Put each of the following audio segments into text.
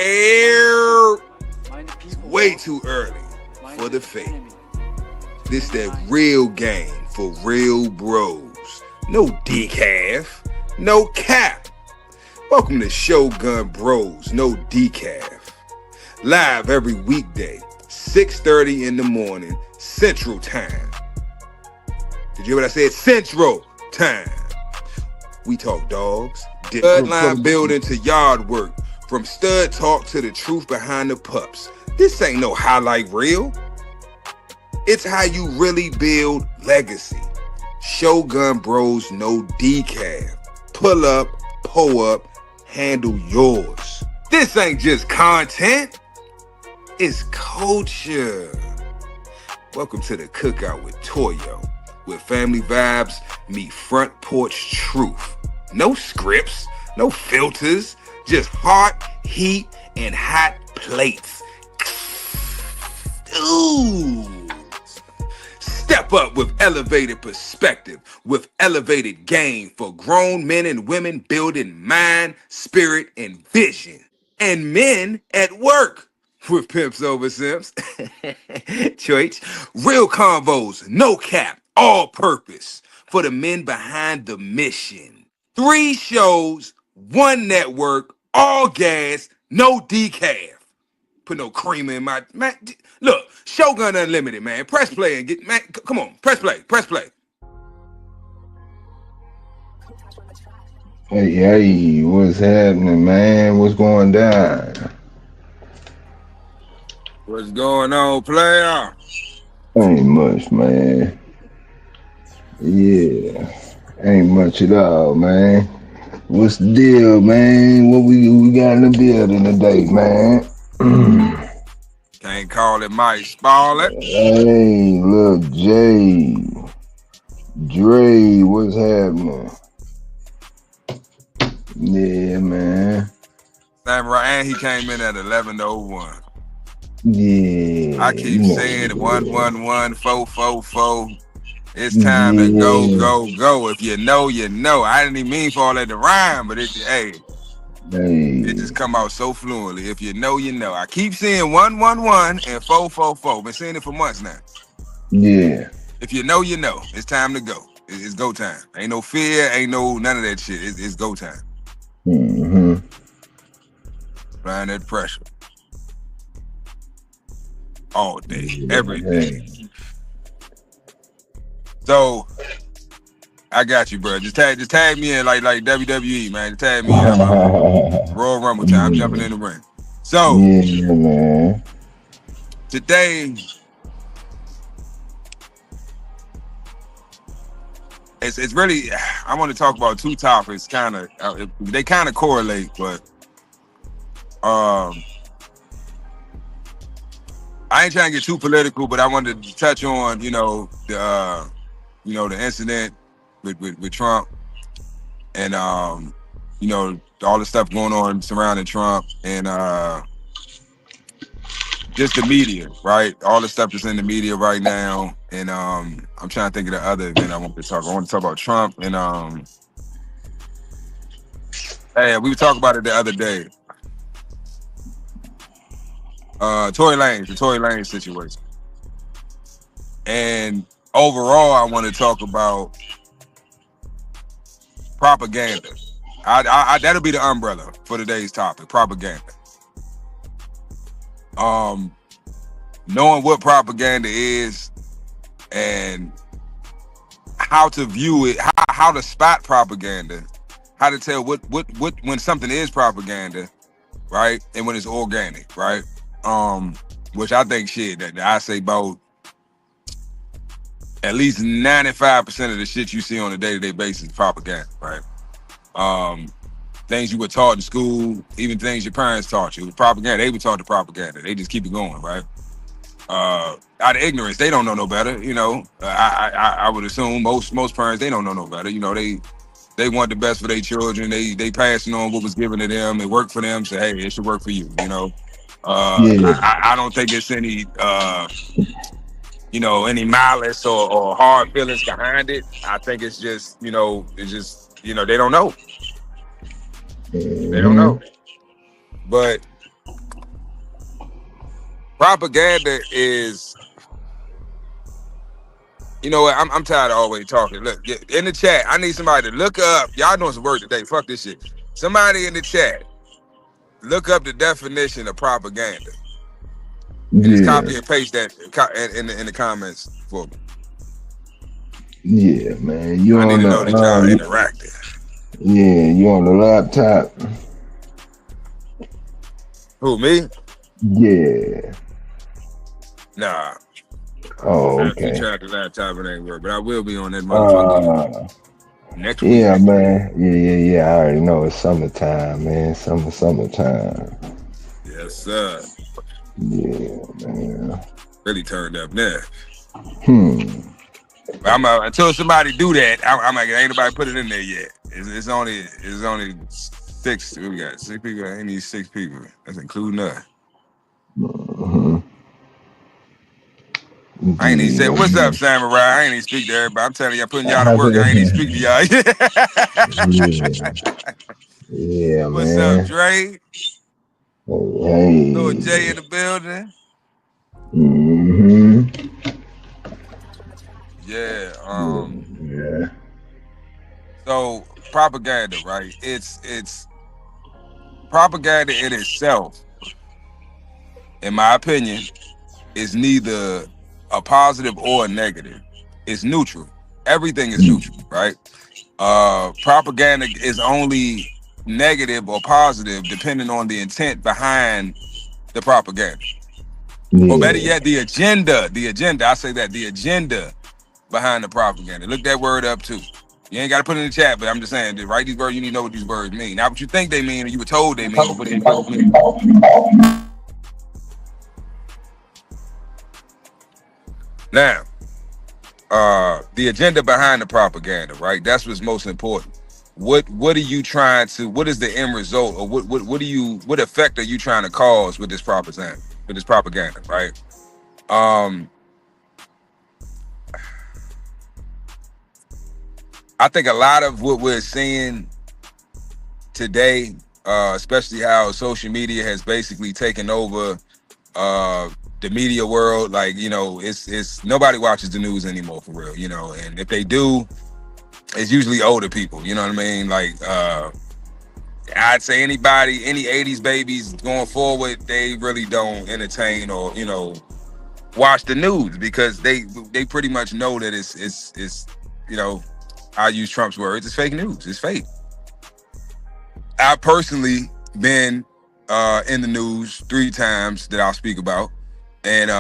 Air. It's way too early for the fake. This that real game for real bros. No decaf, no cap. Welcome to Shogun Bros, no decaf. Live every weekday, 6:30 in the morning, Central Time. Did you hear what I said? Central Time. We talk dogs, bloodline building to yard work, from stud talk to the truth behind the pups. This ain't no highlight reel. It's how you really build legacy. Shogun Bros, no decaf. Pull up, pull up, handle yours. This ain't just content. It's culture. Welcome to the Cookout with Toyo, where family vibes meet front porch truth. No scripts, no filters, just heart, heat, and hot plates. Ooh. Step up with elevated perspective, with elevated game for grown men and women building mind, spirit, and vision. And men at work with Pimps Over Simps. Choice. Real convos, no cap, all purpose for the men behind the mission. 3 shows, 1 network, all gas, no decaf. Put no creamer in my man. Look, Shogun Unlimited, man. Press play and get, man. Come on, press play, press play. Hey, what's happening, man? What's going down? What's going on, player? Ain't much, man. Yeah, ain't much at all, man. What's the deal, man? What we got in the building today, man? Can't call it Mike Sparlet. Hey, look, Jay, Dre, what's happening? Yeah, man. Samurai, and he came in at 11:01. Yeah. I keep saying 111 444. It's time to go. If you know, you know. I didn't even mean for all that to rhyme, but it just come out so fluently. If you know, you know. I keep seeing 111 and 444. Been seeing it for months now. Yeah. If you know, you know. It's time to go. It's go time. Ain't no fear. Ain't no none of that shit. It's go time. Mm-hmm. Applying that pressure all day, every day. So I got you, bro. Just tag me in like WWE, man. Just tag me in. Royal Rumble time. I'm jumping in the ring. So yeah, man. Today it's really, I want to talk about 2 topics. They kind of correlate, but I ain't trying to get too political, but I wanted to touch on the incident with Trump and all the stuff going on surrounding Trump and just the media, right? All the stuff that's in the media right now. And I'm trying to think of the other event I want to talk about. I want to talk about Trump and hey, we were talking about it the other day. The Tory Lanez situation. And overall, I want to talk about propaganda. That'll be the umbrella for today's topic, propaganda. Knowing what propaganda is and how to view it, how to spot propaganda, how to tell what when something is propaganda, right? And when it's organic, right? Which I think that I say about at least 95% of the shit you see on a day-to-day basis is propaganda, right? Things you were taught in school, even things your parents taught you, propaganda. They were taught the propaganda. They just keep it going, right? Out of ignorance, they don't know no better. I would assume most parents, they don't know no better. They want the best for their children. They passing on what was given to them. It worked for them. So hey, it should work for you. I don't think it's any any malice or hard feelings behind it. I think it's just they don't know. They don't know. But propaganda is, you know what? I'm tired of always talking. Look, in the chat, I need somebody to look up. Y'all doing some work today. Fuck this shit. Somebody in the chat, look up the definition of propaganda. And just copy and paste that in the comments for me. Yeah, man. You I need on to know that y'all interacting. Yeah, you on the laptop? Who, me? Yeah. Nah. Oh, okay. I tried the laptop, it ain't work, but I will be on that motherfucker next week. Yeah, man. Yeah. I already know it's summertime, man. Summertime. Yes, sir. Yeah, man. Really turned up there. I'm until somebody do that. I'm like, ain't nobody put it in there yet. It's only 6. We got 6 people. I need 6 people. That's including us. I ain't even say what's up, Samurai. I ain't even speak to everybody. I'm telling you, I'm putting y'all to work. I ain't even speak to y'all. Yeah, what's man. up, Dre? Hey. Little Jay in the building. Yeah. Yeah. So propaganda, right? It's propaganda in itself, in my opinion, is neither a positive or a negative. It's neutral. Everything is neutral, right? Propaganda is only negative or positive depending on the intent behind the propaganda. Or better yet, the agenda. I say that, the agenda behind the propaganda. Look that word up too. You ain't got to put it in the chat, but I'm just saying, to write these words, you need to know what these words mean. Not what you think they mean or you were told they mean, but they mean. Now, the agenda behind the propaganda, right? That's what's most important. What are you trying to? What is the end result, or what effect are you trying to cause with this propaganda? Right? I think a lot of what we're seeing today, especially how social media has basically taken over the media world, like, you know, it's nobody watches the news anymore for real, you know, and if they do, it's usually older people, you know what I mean? Like, I'd say any 80s babies going forward, they really don't entertain or, you know, watch the news because they pretty much know that it's you know, I use Trump's words, it's fake news, it's fake. I've personally been in the news 3 times that I'll speak about, and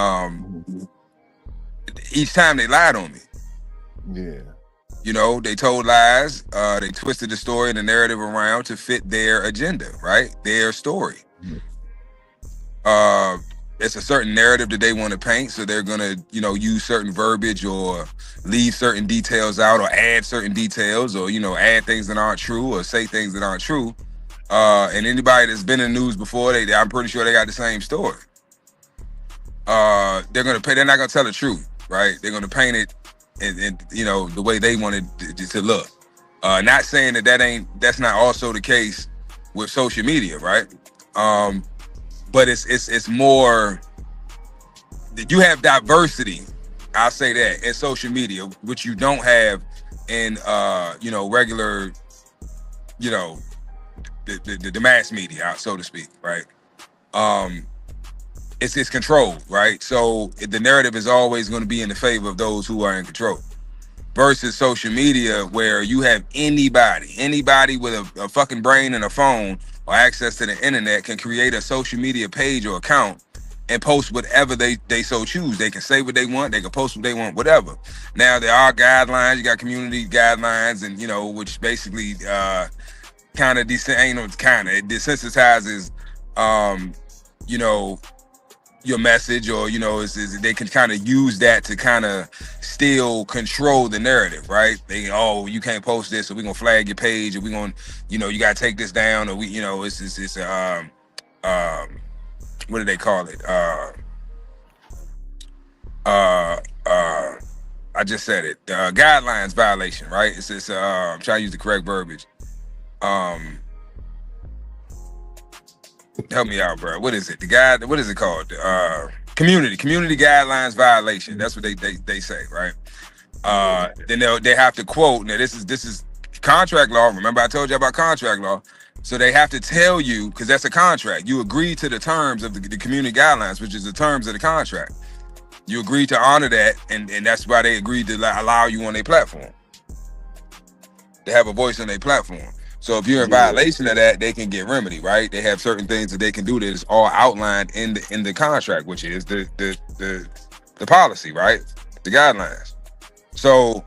each time they lied on me. Yeah. You know, they told lies, they twisted the story and the narrative around to fit their agenda, right? Their story. It's a certain narrative that they want to paint, so they're gonna, you know, use certain verbiage or leave certain details out or add certain details or, you know, add things that aren't true or say things that aren't true. And anybody that's been in the news before, I'm pretty sure they got the same story. They're not gonna tell the truth, right? They're gonna paint it and you know, the way they want it to look. Not saying that's not also the case with social media, right? But it's more that you have diversity. I'll say that in social media, which you don't have in you know, regular, you know, the mass media, so to speak, right? It's controlled, right? So the narrative is always going to be in the favor of those who are in control. Versus social media, where you have anybody with a fucking brain and a phone or access to the internet can create a social media page or account and post whatever they so choose. They can say what they want, they can post what they want, whatever. Now there are guidelines, you got community guidelines, and you know, which basically kind of it desensitizes you know, your message, or, you know, they can kind of use that to kind of still control the narrative, right? You can't post this, or we're gonna flag your page, or we're gonna, you know, you gotta take this down, or you know, it's what do they call it? I just said it. Guidelines violation, right? It's I'm trying to use the correct verbiage. Help me out, bro. What is it? What is it called? community guidelines violation. That's what they say, right? Then they have to quote. Now this is contract law. Remember I told you about contract law. So they have to tell you, because that's a contract. You agree to the terms of the community guidelines, which is the terms of the contract. You agree to honor that, and that's why they agreed to allow you on their platform. They have a voice on their platform. So if you're in violation of that, they can get remedy, right? They have certain things that they can do that is all outlined in the contract, which is the policy, right? The guidelines. So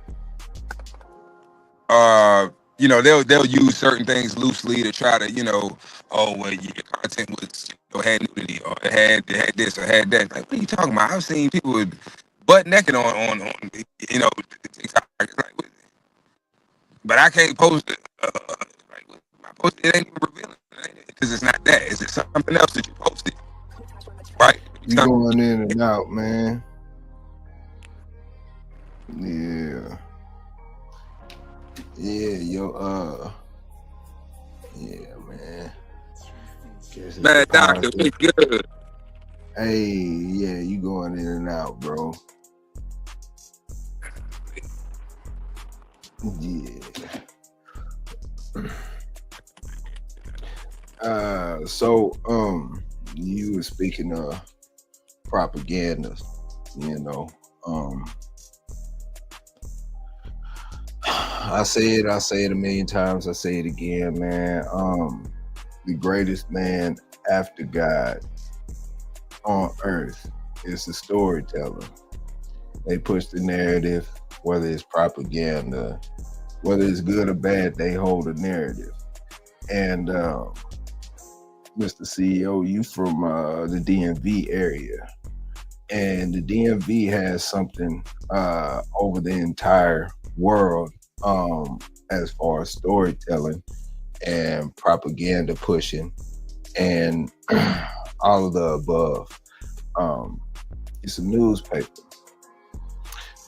they'll use certain things loosely to try to, your content was had nudity or it had this or had that. Like, what are you talking about? I've seen people with butt naked on TikTok. Like, but I can't post it. My post it ain't even revealing because it's not that. Is it something else that you posted? Right? You going in and out, man. Yeah. Yeah, yeah, man. Man, doctor, we good. Hey, yeah, you going in and out, bro. Yeah. So you were speaking of propaganda, I say it a million times, I say it again, man. The greatest man after God on earth is the storyteller. They push the narrative, whether it's propaganda, whether it's good or bad, they hold a narrative. And Mr. CEO, you from the DMV area, and the DMV has something over the entire world as far as storytelling and propaganda pushing and all of the above. It's a newspaper,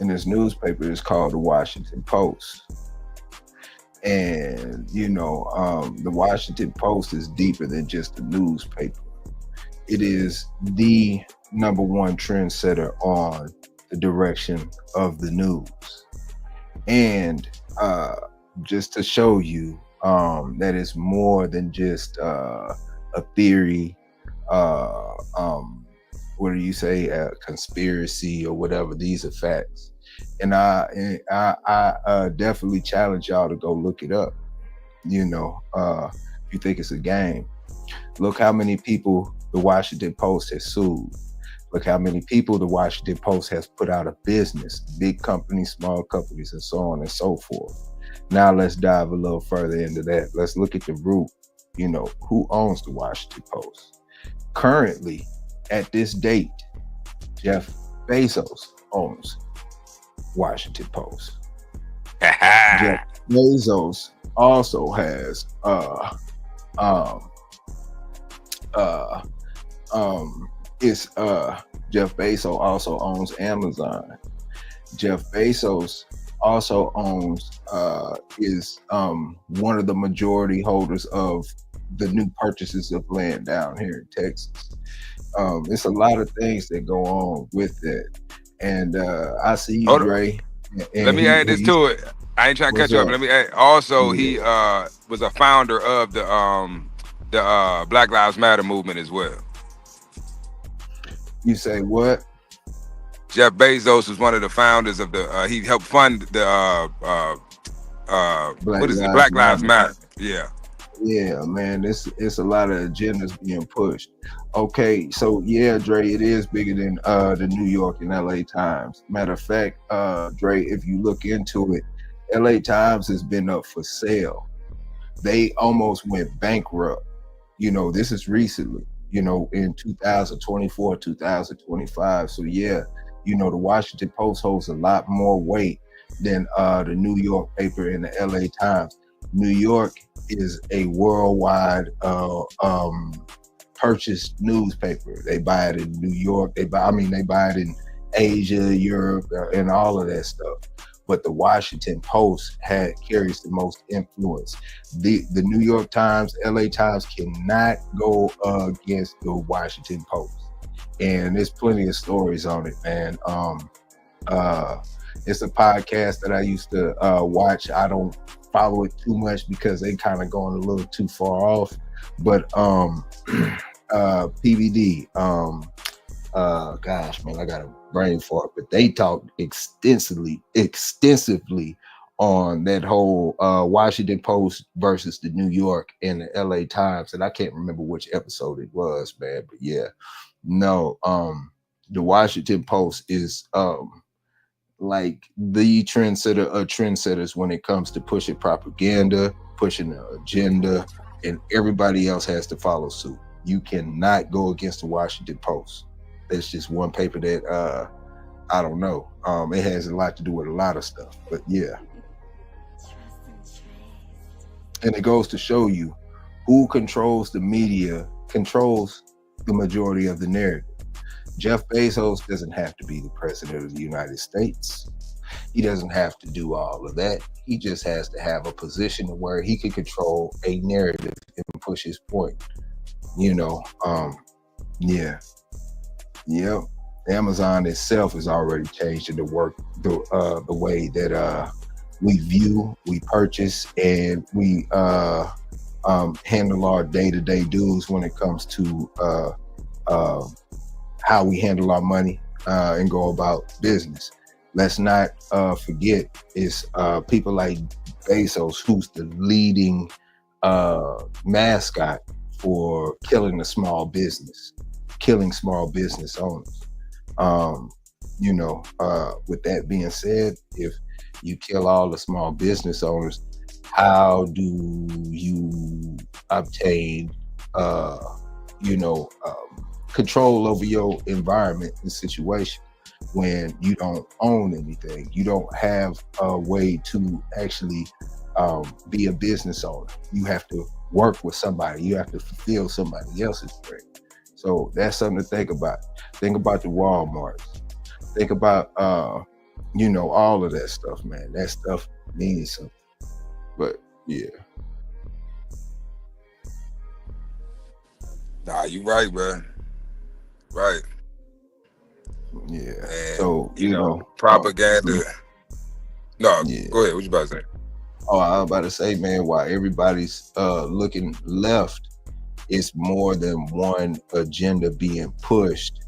and this newspaper is called the Washington Post. And the Washington Post is deeper than just a newspaper. It is the number one trendsetter on the direction of the news. And just to show you that it's more than just a theory, what do you say, a conspiracy or whatever. These are facts. And I definitely challenge y'all to go look it up. If you think it's a game, look how many people the Washington Post has sued. Look how many people the Washington Post has put out of business, big companies, small companies, and so on and so forth. Now let's dive a little further into that. Let's look at the root. Who owns the Washington Post? Currently, at this date, Jeff Bezos owns Washington Post. Jeff Bezos also has Jeff Bezos also owns Amazon. Jeff Bezos also owns is one of the majority holders of the new purchases of land down here in Texas. It's a lot of things that go on with that. And I see you, Dre. Let me add this to it. I ain't trying to cut you up. Let me add. Also, he was a founder of the Black Lives Matter movement as well. You say what? Jeff Bezos was one of the founders of the. He helped fund the Black Lives Matter. Yeah. Yeah, man, it's a lot of agendas being pushed. Okay, so yeah, Dre, it is bigger than the New York and LA Times. Matter of fact, Dre, if you look into it, LA Times has been up for sale. They almost went bankrupt. This is recently, in 2024, 2025. So yeah, the Washington Post holds a lot more weight than the New York paper and the LA Times. New York is a worldwide purchased newspaper. They buy it in New York. They buy it in Asia, Europe, and all of that stuff. But the Washington Post carries the most influence. The New York Times, LA Times cannot go against the Washington Post. and there's plenty of stories on it, man. It's a podcast that I used to watch. I don't follow it too much because they kind of going a little too far off. But PBD, gosh, man, I got a brain fart. But they talked extensively on that whole Washington Post versus the New York and the LA Times, and I can't remember which episode it was, man. But yeah, no, the Washington Post is like the trendsetter of trendsetters when it comes to pushing propaganda, pushing the agenda, and everybody else has to follow suit. You cannot go against the Washington Post. That's just one paper that I don't know. It has a lot to do with a lot of stuff, but yeah. And it goes to show you who controls the media, controls the majority of the narrative. Jeff Bezos doesn't have to be the president of the United States. He doesn't have to do all of that. He just has to have a position where he can control a narrative and push his point. You know, yeah. Yep. Amazon itself is already changing the way that we view, we purchase, and we handle our day-to-day dues when it comes to how we handle our money and go about business. Let's not forget is people like Bezos, who's the leading mascot for killing small business owners. You know, with that being said, if you kill all the small business owners, how do you obtain control over your environment and situation when you don't own anything? You don't have a way to actually be a business owner. You have to work with somebody. You have to fulfill somebody else's dream. So that's something to think about. Think about the Walmarts. Think about all of that stuff, man. That stuff means something. But yeah. Nah, you right, bro. Right. Yeah. And, so you know, propaganda. No, yeah. Go ahead. What you about to say? Oh, I was about to say, man, while everybody's looking left, it's more than one agenda being pushed,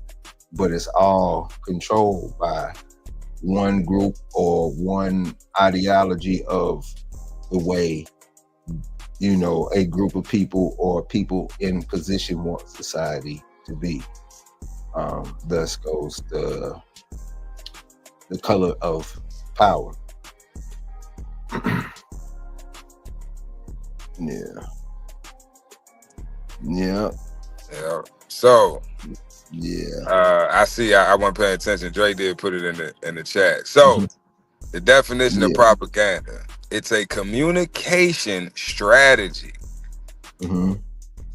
but it's all controlled by one group or one ideology of the way, a group of people or people in position want society to be. Thus goes the color of power. Yeah. So yeah. I see. I wasn't paying attention. Dre did put it in the chat. So the definition of propaganda: it's a communication strategy. Mm-hmm.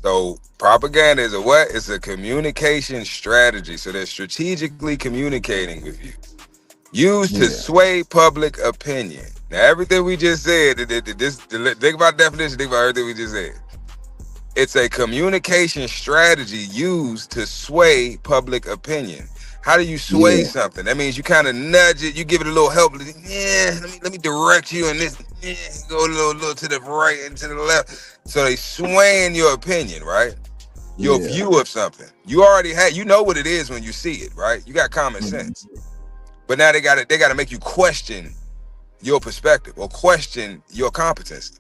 So propaganda is a what? It's a communication strategy. So they're strategically communicating with you, used to sway public opinion. Now everything we just said, think about the definition. Think about everything we just said. It's a communication strategy used to sway public opinion. How do you sway something? That means you kind of nudge it, you give it a little help. Yeah, let me direct you in this. Yeah, go a little to the right and to the left. So they swaying your opinion, right? Your view of something. You already you know what it is when you see it, right? You got common sense. But now they got to make you question your perspective or question your competency.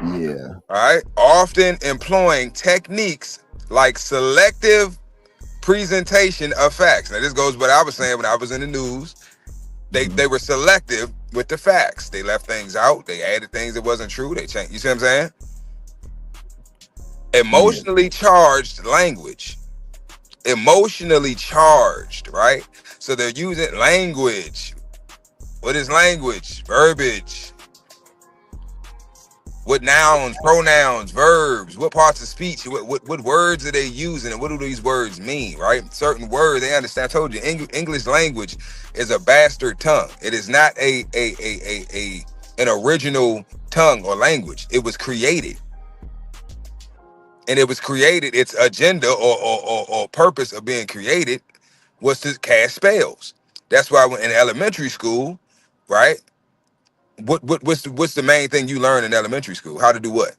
Yeah. All right. Often employing techniques like selective presentation of facts. Now, this goes what I was saying when I was in the news. They were selective with the facts. They left things out. They added things that wasn't true. They changed. You see what I'm saying? Emotionally charged language. Emotionally charged, right? So they're using language. What is language? Verbiage. What nouns, pronouns, verbs, what parts of speech, what words are they using and what do these words mean, right? Certain words, they understand. I told you, English language is a bastard tongue. It is not an original tongue or language. It was created. And it was created, its agenda or purpose of being created was to cast spells. That's why when in elementary school, right? What's the main thing you learn in elementary school? How to do what?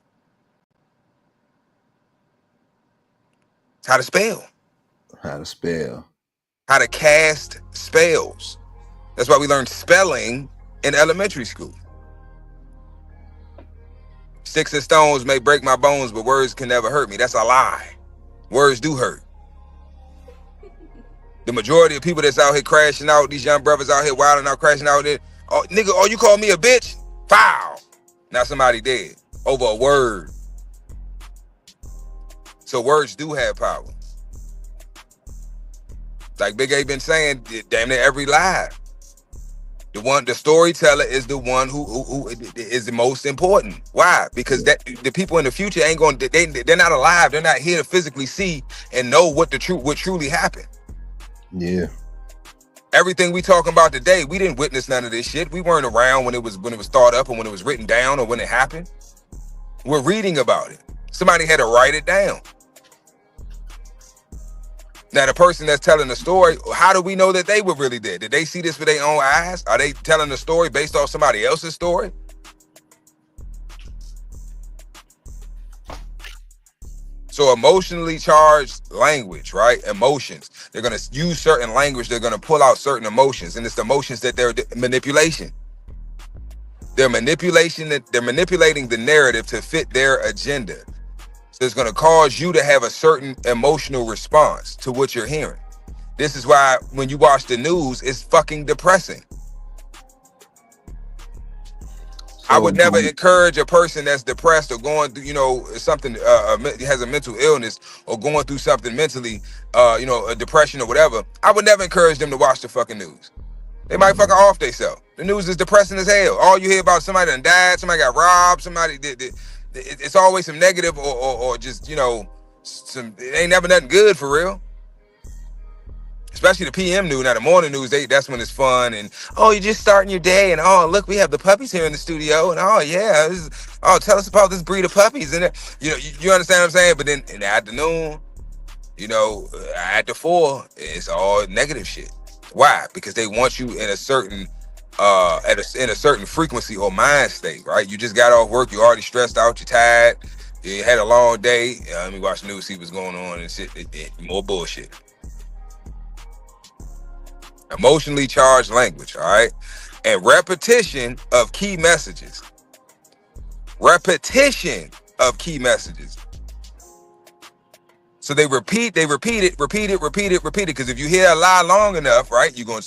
How to spell. How to spell. How to cast spells. That's why we learned spelling in elementary school. Sticks and stones may break my bones, but words can never hurt me. That's a lie. Words do hurt. The majority of people that's out here crashing out, these young brothers out here wilding out, crashing out there, oh, nigga, oh, you call me a bitch? Foul. Now somebody dead over a word. So words do have power. Like Big A been saying, damn near every lie. The storyteller is the one who is the most important. Why? Because that the people in the future ain't going. They're not alive. They're not here to physically see and know what truly happened. Yeah. Everything we talking about today, we didn't witness none of this shit. We weren't around when it was thought up or when it was written down or when it happened. We're reading about it. Somebody had to write it down. Now, the person that's telling the story, how do we know that they were really there? Did they see this with their own eyes? Are they telling the story based off somebody else's story? So emotionally charged language, right? Emotions. They're going to use certain language. They're going to pull out certain emotions. And it's the emotions that they're manipulation. They're manipulating the narrative to fit their agenda. So it's going to cause you to have a certain emotional response to what you're hearing. This is why when you watch the news, it's fucking depressing. So I would never encourage a person that's depressed or going through, something, has a mental illness or going through something mentally, a depression or whatever. I would never encourage them to watch the fucking news. They might fucking off themselves. The news is depressing as hell. All you hear about somebody done died, somebody got robbed, somebody did. It's always some negative or just, it ain't never nothing good for real. Especially the PM news. Now the morning news, that's when it's fun and, oh, you're just starting your day and, oh, look, we have the puppies here in the studio and, oh, yeah, tell us about this breed of puppies. And, you understand what I'm saying? But then in the afternoon, after 4, it's all negative shit. Why? Because they want you in a certain in a certain frequency or mind state, right? You just got off work, you're already stressed out, you're tired, you had a long day. Let me watch the news, see what's going on and shit. More bullshit. Emotionally charged language, all right? And repetition of key messages. Repetition of key messages. So they repeat it. Because if you hear a lie long enough, right, you're gonna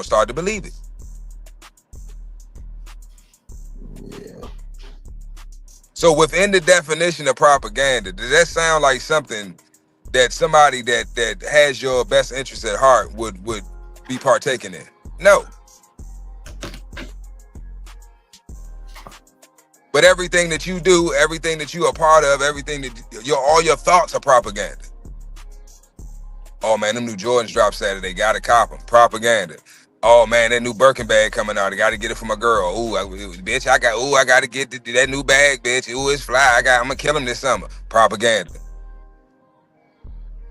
start to believe it. Yeah. So within the definition of propaganda, does that sound like something that somebody that has your best interest at heart would be partaking in? No. But everything that you do, everything that you are part of, everything that all your thoughts are propaganda. Oh man, them new Jordans dropped Saturday. Gotta cop them. Propaganda. Oh man, that new Birkin bag coming out. I gotta get it for my girl. Bitch, I gotta get that new bag, bitch. Ooh, it's fly. I'm gonna kill him this summer. Propaganda.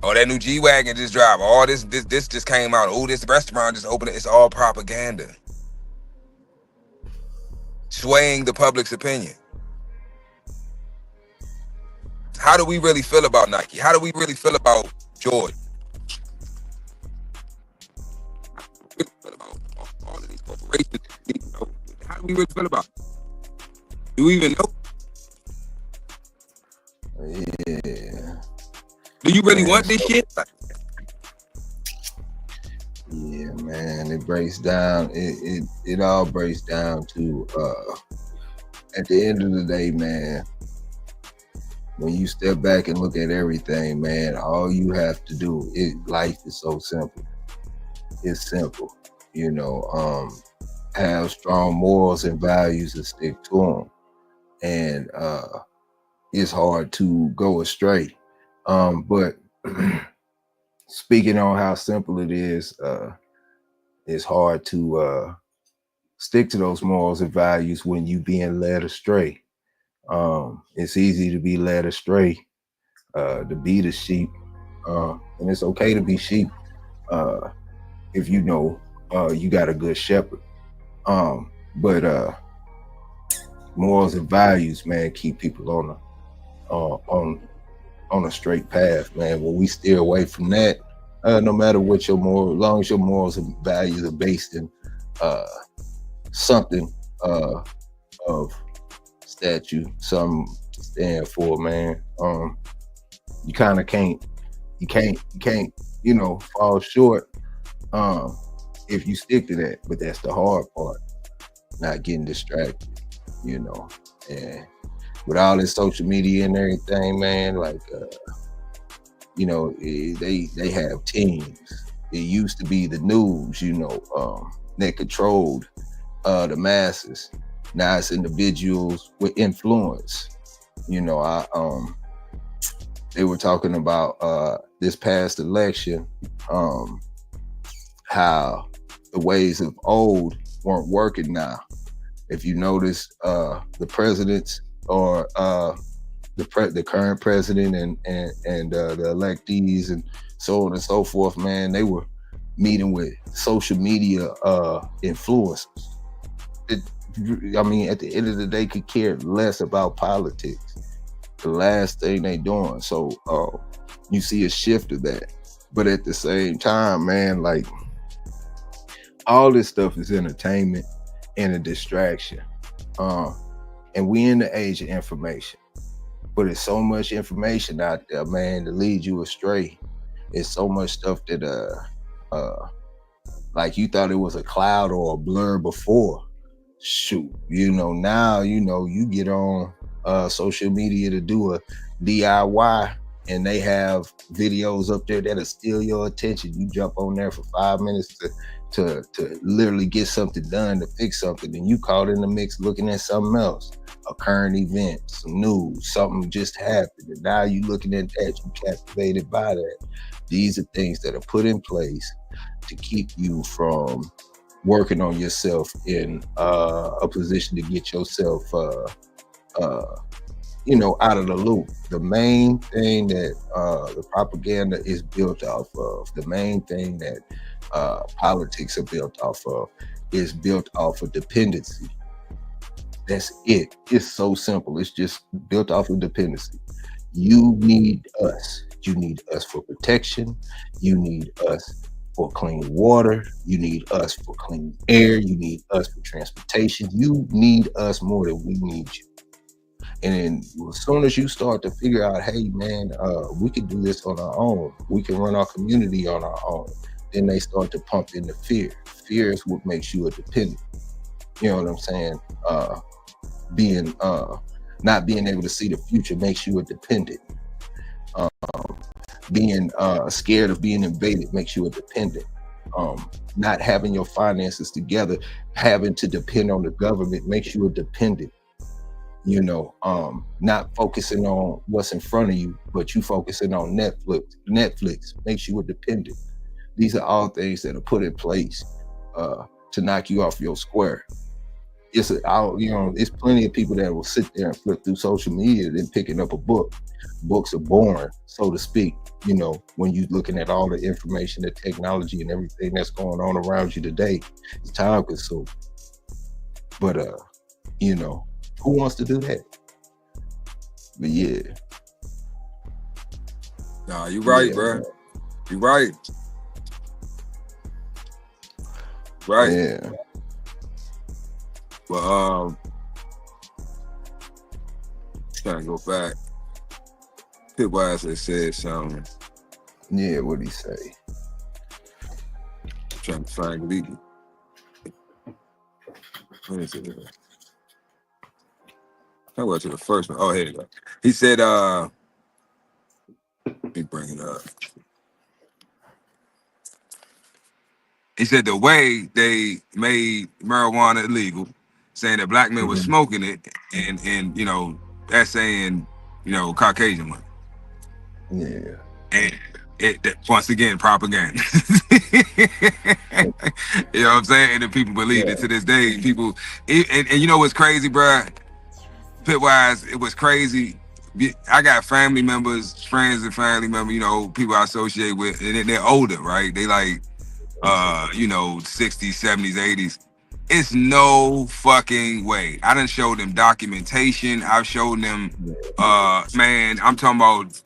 Oh, that new G-Wagon just dropped. Oh, this just came out. Oh, this restaurant just opened. It's all propaganda. Swaying the public's opinion. How do we really feel about Nike? How do we really feel about Jordan? All of these corporations, how do we really feel about it? Do we even know? Yeah. Do you really want this shit? Yeah, man. It breaks down. It all breaks down to at the end of the day, man, when you step back and look at everything, man, all you have to do life is so simple. It's simple, have strong morals and values and stick to them. And it's hard to go astray. But speaking on how simple it is, it's hard to stick to those morals and values when you being led astray. It's easy to be led astray to be the sheep, and it's okay to be sheep if you know you got a good shepherd. But morals and values, man, keep people on a straight path, man. When we steer away from that, no matter what your moral, as long as your morals and values are based in something of statue, something to stand for, man. You kind of can't, fall short if you stick to that. But that's the hard part, not getting distracted, and with all this social media and everything, man, like, they have teams. It used to be the news, that controlled the masses. Now it's individuals with influence. They were talking about this past election, how the ways of old weren't working now. If you notice, the presidents or the current president and the electees and so on and so forth, man, they were meeting with social media influencers. At the end of the day, could care less about politics. The last thing they doing. So you see a shift of that. But at the same time, man, like, all this stuff is entertainment and a distraction. And we in the age of information. But it's so much information out there, man, to lead you astray. It's so much stuff that like you thought it was a cloud or a blur before. Shoot, now you get on social media to do a DIY, and they have videos up there that'll steal your attention. You jump on there for 5 minutes to literally get something done, to fix something, and you caught in the mix looking at something else, a current event, some news, something just happened, and now you looking at that, you captivated by that. These are things that are put in place to keep you from working on yourself in a position to get yourself out of the loop. The main thing that the propaganda is built off of, the main thing that politics are built off of, is built off of dependency. That's it. It's so simple. It's just built off of dependency. You need us. You need us for protection. You need us for clean water. You need us for clean air. You need us for transportation. You need us more than we need you. And then as soon as you start to figure out, hey, man, we can do this on our own. We can run our community on our own. Then they start to pump in the fear. Fear is what makes you a dependent. You know what I'm saying? Not being able to see the future makes you a dependent. Being scared of being invaded makes you a dependent. Not having your finances together, having to depend on the government makes you a dependent. Not focusing on what's in front of you, but you focusing on Netflix makes you a dependent. These are all things that are put in place to knock you off your square. It's plenty of people that will sit there and flip through social media and picking up a book. Books are boring, so to speak, when you're looking at all the information, the technology and everything that's going on around you today. It's time consuming. But who wants to do that? But yeah. Nah, you right, bro. You right. Right. Yeah. But trying to go back. Pitwise had said something. Yeah, what'd he say? I'm trying to find legal. What is it? I went to the first one. Oh, here you go. He said, let me bring it up. He said the way they made marijuana illegal, saying that black men were smoking it, and that's saying, Caucasian one. Yeah. And once again, propaganda. You know what I'm saying? And the people believe it to this day. People, and you know what's crazy, bruh? Pitwise, it was crazy. I got family members, friends and family members, you know, people I associate with, and they're older, right? They like, you know, 60s, 70s, 80s. It's no fucking way. I done showed them documentation. I've showed them, man, I'm talking about,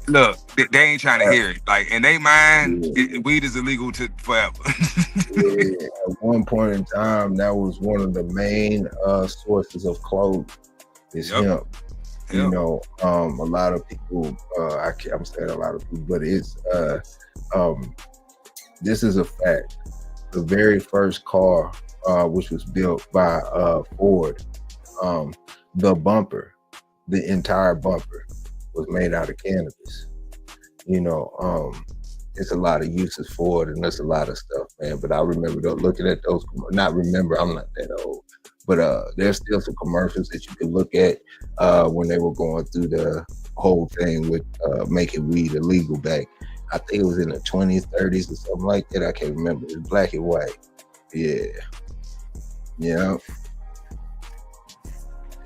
look, they ain't trying to hear it. Like, in they mind, weed is illegal forever. Yeah, at one point in time, that was one of the main sources of clothing. Is hemp. You know, a lot of people. I'm saying a lot of people, but it's this is a fact. The very first car, which was built by Ford, the bumper, the entire bumper, was made out of cannabis. You know, it's a lot of uses for it, and there's a lot of stuff, man. But I remember looking at those. Not remember, I'm not that old, but there's still some commercials that you can look at when they were going through the whole thing with making weed illegal back. I think it was in the 20s, 30s, or something like that. I can't remember. It's black and white. Yeah.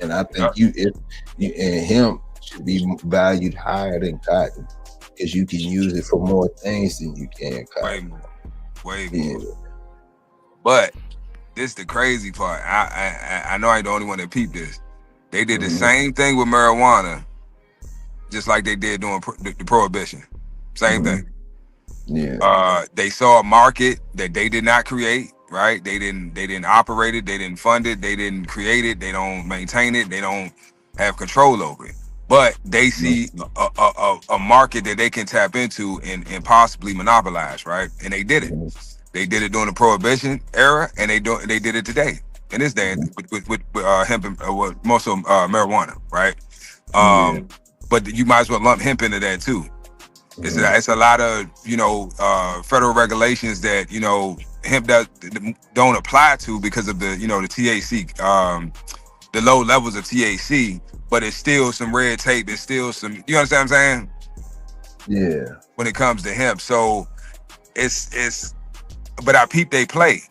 And I think and hemp should be valued higher than cotton, because you can use it for more things than you can cotton. Way more. But this is the crazy part. I know I ain't the only one that peeped this. They did the same thing with marijuana, just like they did during the prohibition. Same thing. Yeah. They saw a market that they did not create, right? They didn't operate it, they didn't fund it, they didn't create it, they don't maintain it, they don't have control over it. But they see a market that they can tap into and possibly monopolize, right? And they did it. They did it during the prohibition era, and they did it today in this day with hemp and most of marijuana, right? But you might as well lump hemp into that too. It's a lot of, you know, federal regulations that, you know, hemp don't apply to because of the, you know, the THC, the low levels of THC, but it's still some red tape. It's still some, you understand what I'm saying? Yeah. When it comes to hemp. So but I peep they play.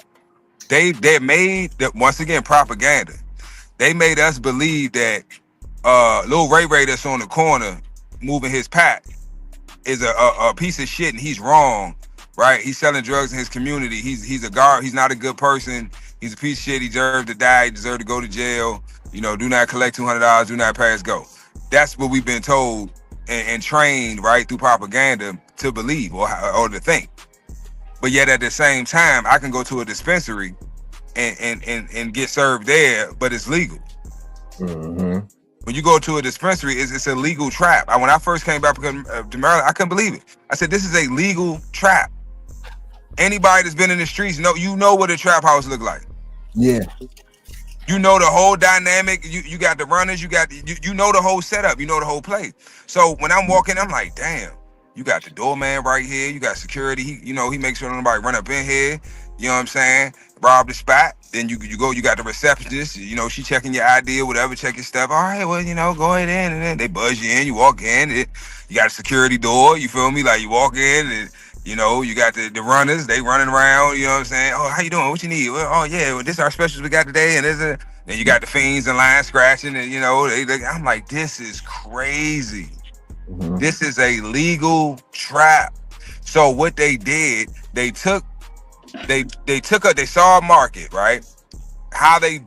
They made, once again, propaganda. They made us believe that Lil Ray that's on the corner moving his pack is a piece of shit and he's wrong, right? He's selling drugs in his community. He's a guard. He's not a good person. He's a piece of shit. He deserves to die. He deserves to go to jail. You know, do not collect $200. Do not pass go. That's what we've been told and trained, right, through propaganda to believe or to think. But yet at the same time, I can go to a dispensary and get served there, but it's legal. When you go to a dispensary, it's a legal trap. When I first came back to Maryland, I couldn't believe it. I said, this is a legal trap. Anybody that's been in the streets, you know what a trap house look like. Yeah. You know the whole dynamic. You got the runners. You know the whole setup. You know the whole place. So when I'm walking, I'm like, damn. You got the doorman right here. You got security. He makes sure nobody run up in here. You know what I'm saying? Rob the spot. Then you go. You got the receptionist. You know, she checking your ID or whatever, check your stuff. All right, well, you know, go ahead in, and then they buzz you in. You walk in. You got a security door. You feel me? Like you walk in, and you know you got the runners. They running around. You know what I'm saying? Oh, how you doing? What you need? Well, oh yeah, well, this is our specials we got today, and then you got the fiends in line scratching, and you know, I'm like, this is crazy. This is a legal trap. So what they did, they saw a market, right? How they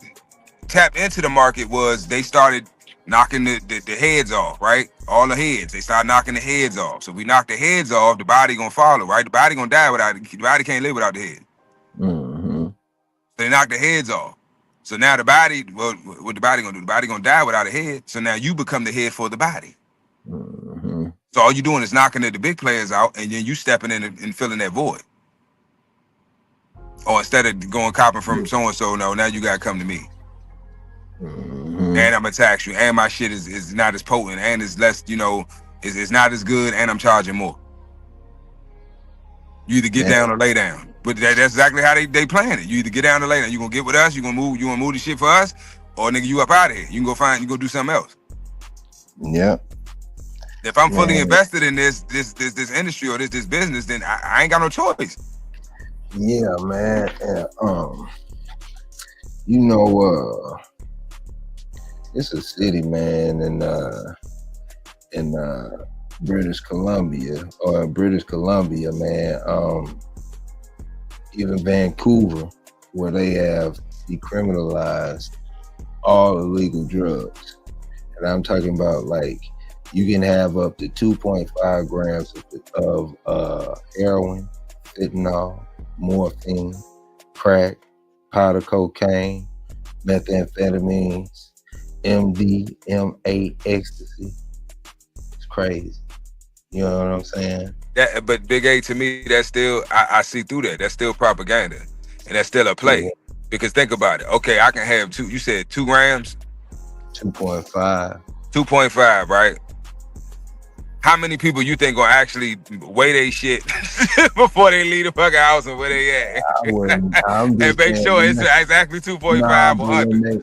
tapped into the market was they started knocking the heads off, right? All the heads. They started knocking the heads off. So if we knock the heads off, the body gonna follow, right? The body gonna die the body can't live without the head. So they knock the heads off. So now the body, well, what the body gonna do? The body gonna die without a head. So now you become the head for the body. So all you doing is knocking the big players out, and then you stepping in and filling that void. Or instead of going copping from so-and-so, no, now you gotta come to me. And I'm gonna tax you, and my shit is not as potent, and it's less, you know, it's not as good, and I'm charging more. You either get down or lay down. But that's exactly how they plan it. You either get down or lay down. You gonna get with us, you gonna move the shit for us, or nigga, you up out of here. You can go do something else. Yeah. If I'm fully invested in this industry or this business, then I ain't got no choice. Yeah, man. And, you know, It's a city, man, in British Columbia, man. Even Vancouver, where they have decriminalized all illegal drugs. And I'm talking about, like, you can have up to 2.5 grams of heroin, fentanyl, morphine, crack, powder cocaine, methamphetamines, MDMA, ecstasy. It's crazy. You know what I'm saying? That, but Big A, to me, that's still, I see through that. That's still propaganda, and that's still a play. Yeah. Because think about it. Okay, I can have two. You said 2 grams, 2.5. 2.5, right? How many people you think gonna actually weigh they shit before they leave the fucking house and where they at? And make sure it's exactly 2.5 or under.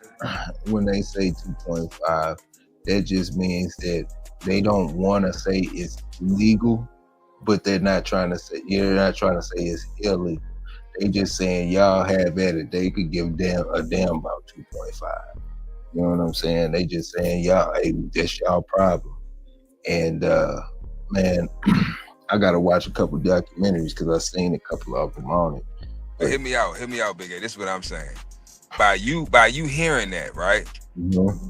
When they say 2.5, that just means that they don't want to say it's legal, but they're not trying to say it's illegal. They just saying y'all have at it. They could give a damn about 2.5. You know what I'm saying? They just saying y'all, hey, that's y'all problem. And man, I gotta watch a couple documentaries because I've seen a couple of them on it. But hit me out, Big A. This is what I'm saying. By you hearing that, right? Mm-hmm.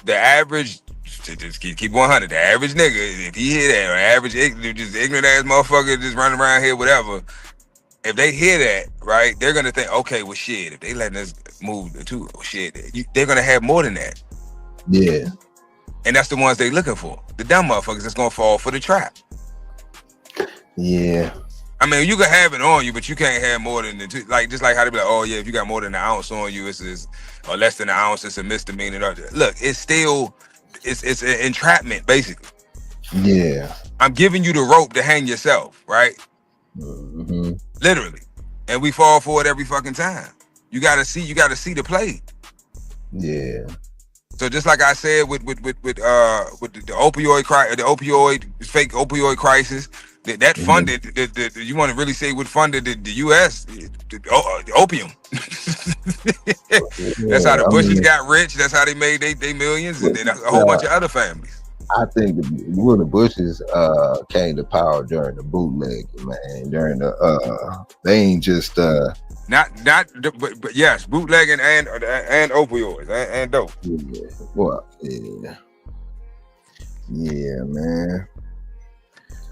The average, just keep 100. The average nigga, if he hear that, or average just ignorant ass motherfucker just running around here, whatever. If they hear that, right, they're gonna think, okay, well, shit. If they letting us move to shit, they're gonna have more than that. Yeah. And that's the ones they looking for. The dumb motherfuckers that's gonna fall for the trap. Yeah. I mean, you can have it on you, but you can't have more than the two. Like, just like how they be like, oh yeah, if you got more than an ounce on you, it's or less than an ounce, it's a misdemeanor. Look, it's still, it's an entrapment, basically. Yeah. I'm giving you the rope to hang yourself, right? Mm-hmm. Literally. And we fall for it every fucking time. You gotta see the play. Yeah. So just like I said with the fake opioid crisis, that funded you want to really say what funded the U.S. The opium. That's how the Bushes got rich. That's how they made they millions, and then a whole bunch of other families. I think the Bushes came to power during the bootleg, man. During the they ain't just but yes, bootlegging and opioids and dope. Yeah. Well, yeah, man.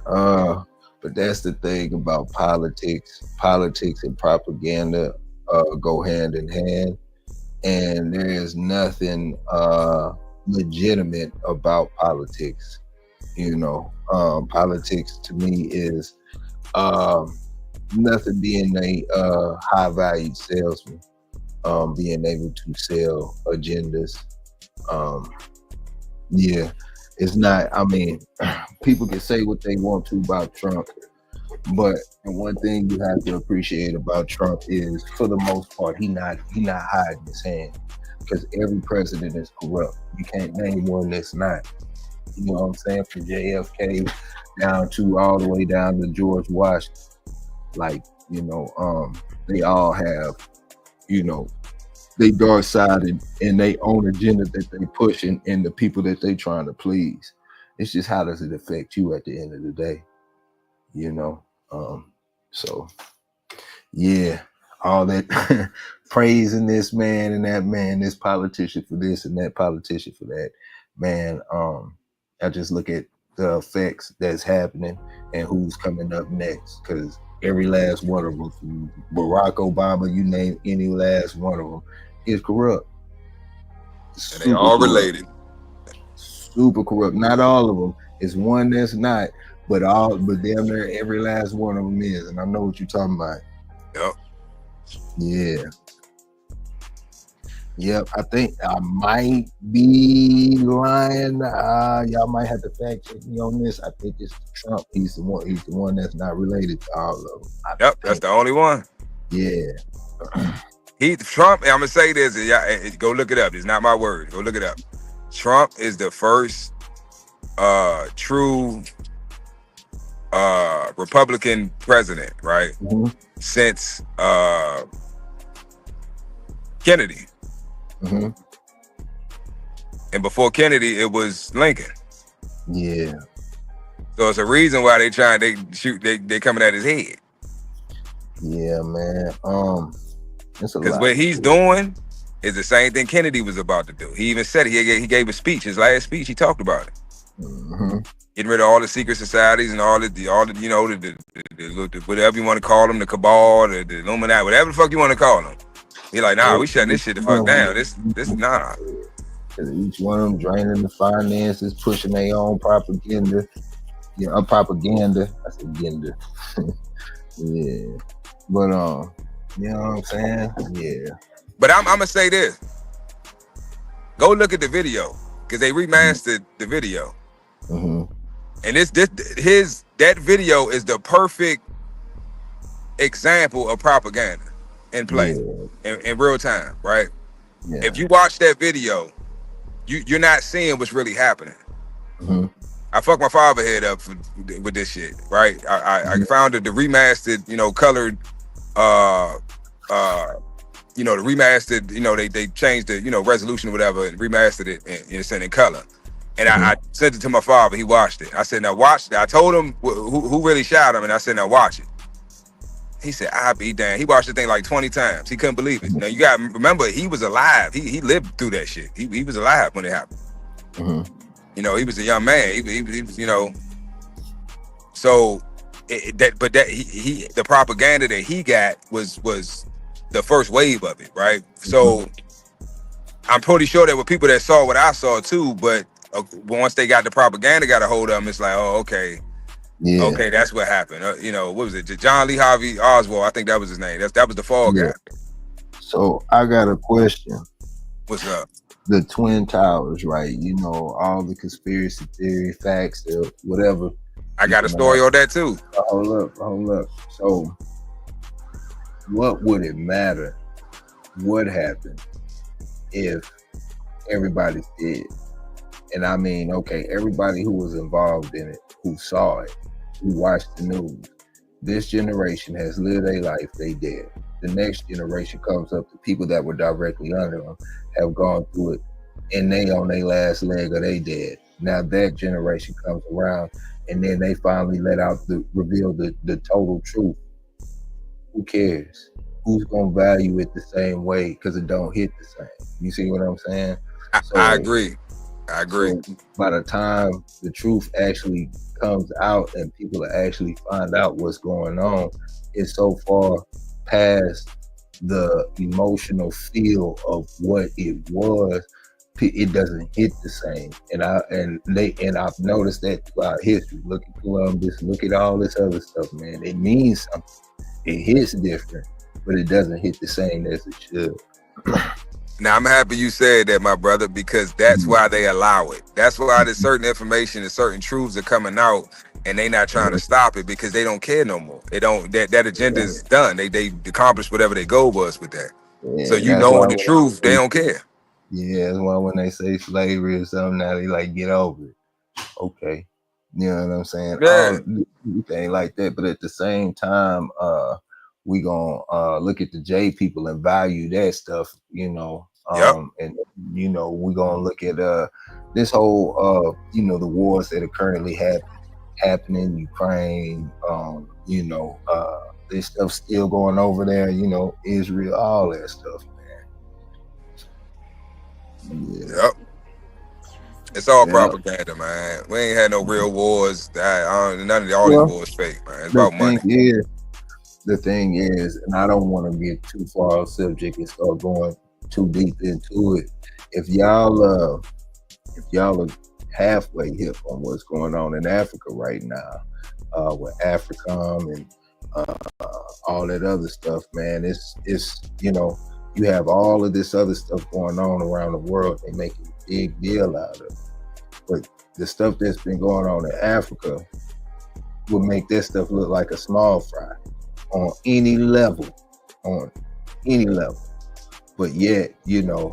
But that's the thing about politics. Politics and propaganda go hand in hand, and there is nothing legitimate about politics. You know, politics to me is nothing being a high valued salesman, being able to sell agendas. Yeah, it's not. I mean, people can say what they want to about Trump, but one thing you have to appreciate about Trump is, for the most part, he not hiding his hand, because every president is corrupt. You can't name one that's not. You know what I'm saying? From JFK down to all the way down to George Washington. Like, you know, they all have, you know, they dark side and they own agenda that they pushing and the people that they trying to please. It's just, how does it affect you at the end of the day? You know? So yeah, all that praising this man and that man, this politician for this and that politician for that, man. I just look at the effects that's happening and who's coming up next, because every last one of them, from Barack Obama, you name any last one of them, is corrupt. And they all related. Super corrupt. Not all of them. It's one that's not, but damn near every last one of them is. And I know what you're talking about. Yep. Yeah. Yep. I think I might be lying. Y'all might have to fact check me on this. I think it's Trump. He's the one that's not related to all of them. Yep, that's the only one. Yeah. Trump, I'm gonna say this, and y'all, go look it up. It's not my word. Go look it up. Trump is the first true Republican president, right? Mm-hmm. Since Kennedy. Mm-hmm. And before Kennedy, it was Lincoln. Yeah. So it's a reason why they coming at his head. Yeah, man. It's a Because lot. what he's doing is the same thing Kennedy was about to do. He even said he gave a speech. His last speech, he talked about it. Mm-hmm. Getting rid of all the secret societies and all the you know, the whatever you want to call them, the cabal, the Illuminati, whatever the fuck you want to call them. He like, nah, we shutting this shit the fuck down. This nah. Each one of them draining the finances, pushing their own propaganda. Yeah, propaganda. I said gender. Yeah. But you know what I'm saying? Yeah. But I'm gonna say this. Go look at the video, because they remastered the video. Mm-hmm. And that video is the perfect example of propaganda in play, in real time, right? Yeah. If you watch that video, you're not seeing what's really happening. Mm-hmm. I fucked my father head up with this shit, right? I found the remastered, you know, colored, you know, the remastered, you know, they changed the, you know, resolution or whatever and remastered it and it's in color. And I sent it to my father. He watched it. I said, now watch it. I told him who really shot him, and I said, now watch it. He said, I'll be damned. He watched the thing like 20 times. He couldn't believe it. Now, you got to remember, he was alive. He lived through that shit. He was alive when it happened. Mm-hmm. You know, he was a young man. He was, you know. So, the propaganda that he got was the first wave of it, right? So, I'm pretty sure there were people that saw what I saw too, but once they got the propaganda got a hold of them, it's like, oh, okay. Yeah. Okay, that's what happened. You know, what was it? John Lee Harvey Oswald, I think that was his name. That was the fall guy. So I got a question. What's up? The Twin Towers, right? You know, all the conspiracy theory, facts, whatever. I got a story on that too. Hold up. So what would it matter? What happened if everybody's dead? And I mean, okay, everybody who was involved in it, who saw it, who watched the news, this generation has lived a life, they dead. The next generation comes up, the people that were directly under them have gone through it, and they on their last leg or they dead. Now that generation comes around, and then they finally reveal the total truth. Who cares? Who's gonna value it the same way? Because it don't hit the same. You see what I'm saying? I agree. So by the time the truth actually comes out and people actually find out what's going on, it's so far past the emotional feel of what it was. It doesn't hit the same. And I've noticed that throughout history. Look at Columbus, look at all this other stuff, man. It means something. It hits different, but it doesn't hit the same as it should. Now, I'm happy you said that, my brother, because that's why they allow it. That's why there's certain information and certain truths are coming out, and they not trying to stop it because they don't care no more. They don't. That agenda is done. They accomplished whatever their goal was with that. Yeah, so you know the truth, they don't care. Yeah, that's why when they say slavery or something, now they like get over it. Okay, you know what I'm saying? Yeah. Anything like that, but at the same time, we gonna look at the J people and value that stuff, you know. And you know, we're gonna look at this whole you know, the wars that are currently happening in Ukraine, you know, this stuff still going over there, you know, Israel, all that stuff, man. Yeah. Yep. It's all propaganda, man. We ain't had no real wars. None of all these wars fake, man. It's about money. The thing is, and I don't want to get too far off subject and start going too deep into it. If y'all are halfway hip on what's going on in Africa right now, with AFRICOM and all that other stuff, man, it's you know, you have all of this other stuff going on around the world. They make a big deal out of it, but the stuff that's been going on in Africa would make this stuff look like a small fry on any level. But yet, you know,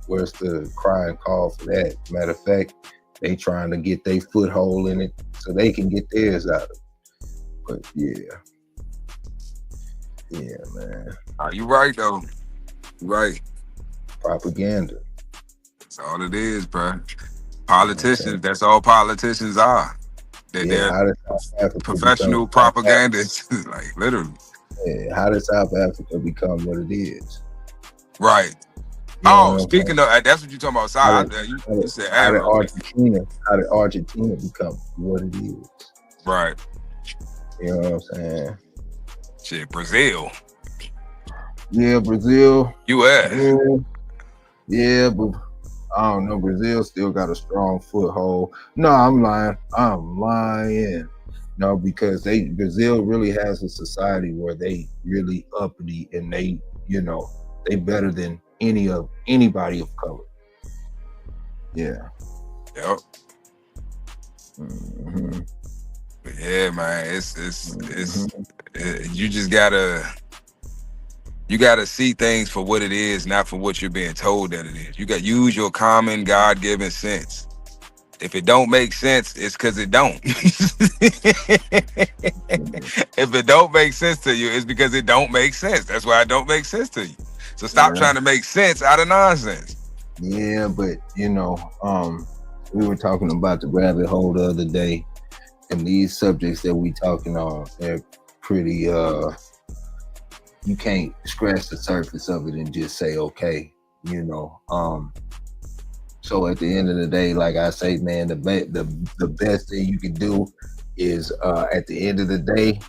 where's the crying call for that? Matter of fact, they trying to get their foothold in it so they can get theirs out of it. But yeah, man. You right though. Right. Propaganda. That's all it is, bro. Politicians, that's all politicians are. Yeah, They're how does South Africa become professional South Africa? propagandists, like literally. Yeah, how does South Africa become what it is? Right. You know what I'm Speaking saying? of, that's what you're talking about. How Sorry, did, you said how did Arrow. Argentina become what it is? Right. You know what I'm saying? Shit, Brazil. Yeah, Brazil. U.S. Yeah, but I don't know. Brazil still got a strong foothold. No, I'm lying. No, because Brazil really has a society where they really uppity and they, you know, they better than anybody of color. Yeah. Yep. Mm-hmm. Yeah, man. It's you just gotta see things for what it is, not for what you're being told that it is. You got to use your common God-given sense. If it don't make sense, it's because it don't. If it don't make sense to you, it's because it don't make sense. That's why it don't make sense to you. So stop trying to make sense out of nonsense. Yeah, but you know, we were talking about the rabbit hole the other day, and these subjects that we talking on, they're pretty you can't scratch the surface of it and just say okay, you know. So at the end of the day, like I say, man, the best thing you can do is at the end of the day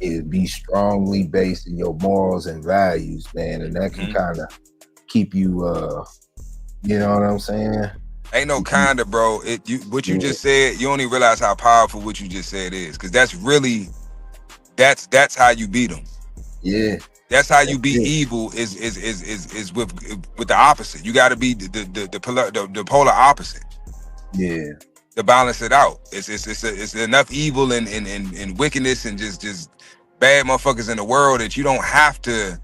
is be strongly based in your morals and values, man, and that can kind of keep you you know what I'm saying? Ain't no kinda, bro. What you just said, you only realize how powerful what you just said is, because that's really that's how you beat them. Yeah. That's how you beat evil is with the opposite. You got to be the polar opposite. Yeah. To balance it out. It's enough evil and wickedness and just bad motherfuckers in the world that you don't have to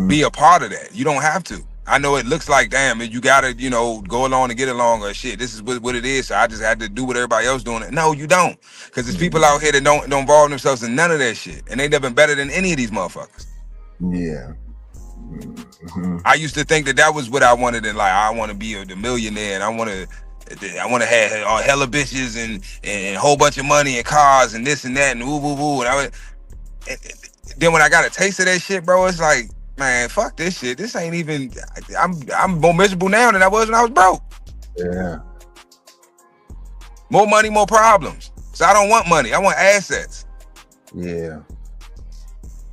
be a part of that. You don't have to. I know it looks like, damn, you gotta, you know, go along and get along, or shit, this is what it is, so I just had to do what everybody else doing. No, you don't. Because there's people out here that don't involve themselves in none of that shit. And they never been better than any of these motherfuckers. Yeah. I used to think that was what I wanted in life. I want to be the millionaire, and I want to have hella bitches and a whole bunch of money and cars and this and that and woo woo woo. And then when I got a taste of that shit, bro, it's like, man, fuck this shit. This ain't even. I'm more miserable now than I was when I was broke. Yeah. More money, more problems. So I don't want money. I want assets. Yeah.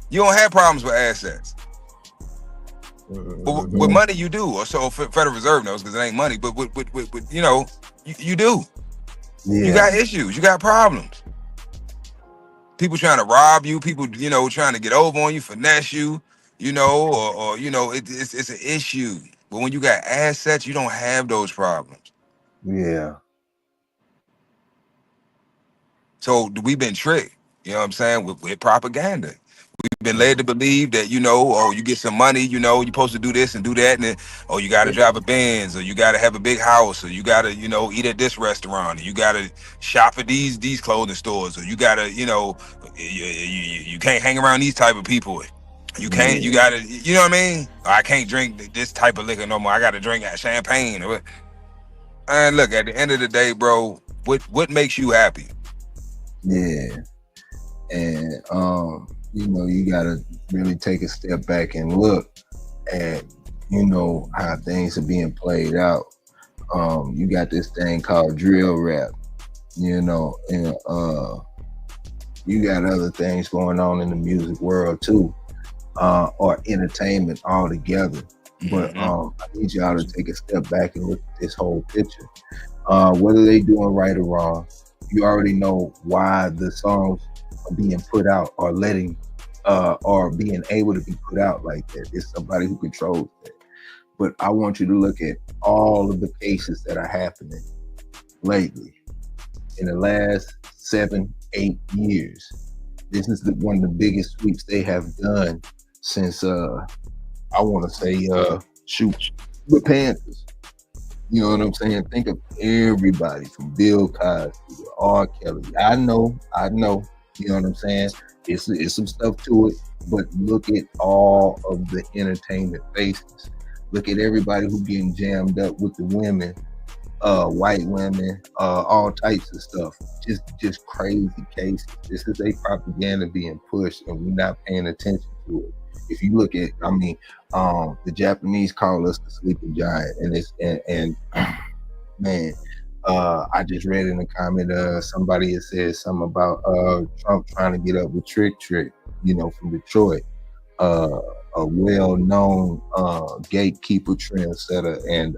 You don't have problems with assets. But with money, you do. Or so Federal Reserve knows, because it ain't money. But with you know, you do. Yeah. You got issues. You got problems. People trying to rob you. People, you know, trying to get over on you, finesse you. You know, or you know, it's an issue. But when you got assets, you don't have those problems. Yeah. So we've been tricked. You know what I'm saying? With propaganda. We've been led to believe that, you know, oh, you get some money, you know, you're supposed to do this and do that, and then, oh, you got to drive a Benz, or you got to have a big house, or you got to, you know, eat at this restaurant, or you got to shop at these clothing stores, or you got to, you know, you can't hang around these type of people. You can't, you got to, you know what I mean? I can't drink this type of liquor no more. I got to drink champagne. And look, at the end of the day, bro, what makes you happy? Yeah. And, you know, you got to really take a step back and look at, you know, how things are being played out. You got this thing called drill rap, you know, and you got other things going on in the music world too, or entertainment altogether. But I need y'all to take a step back and look at this whole picture. Whether they doing right or wrong, you already know why the songs are being put out or or being able to be put out like that. It's somebody who controls that. But I want you to look at all of the cases that are happening lately in the last 7-8 years. This is one of the biggest sweeps they have done since I want to say the Panthers. You know what I'm saying? Think of everybody from Bill Cosby to R. Kelly. I know. You know what I'm saying? It's some stuff to it, but look at all of the entertainment faces. Look at everybody who getting jammed up with the women, white women, all types of stuff. Just crazy cases. This is a propaganda being pushed, and we're not paying attention to it. If you look at, I mean, the Japanese call us the sleeping giant, and man, I just read in the comment, somebody had said something about Trump trying to get up with Trick, from Detroit, a well-known gatekeeper, trendsetter, and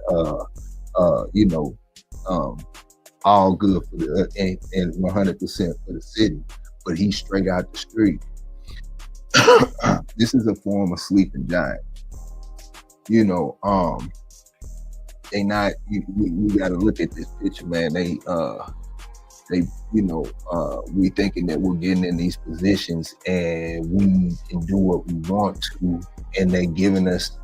all good for the and 100% for the city, but he's straight out the street. This is a form of sleeping giant. They not. We got to look at this picture, man. We thinking that we're getting in these positions and we can do what we want to, and they giving us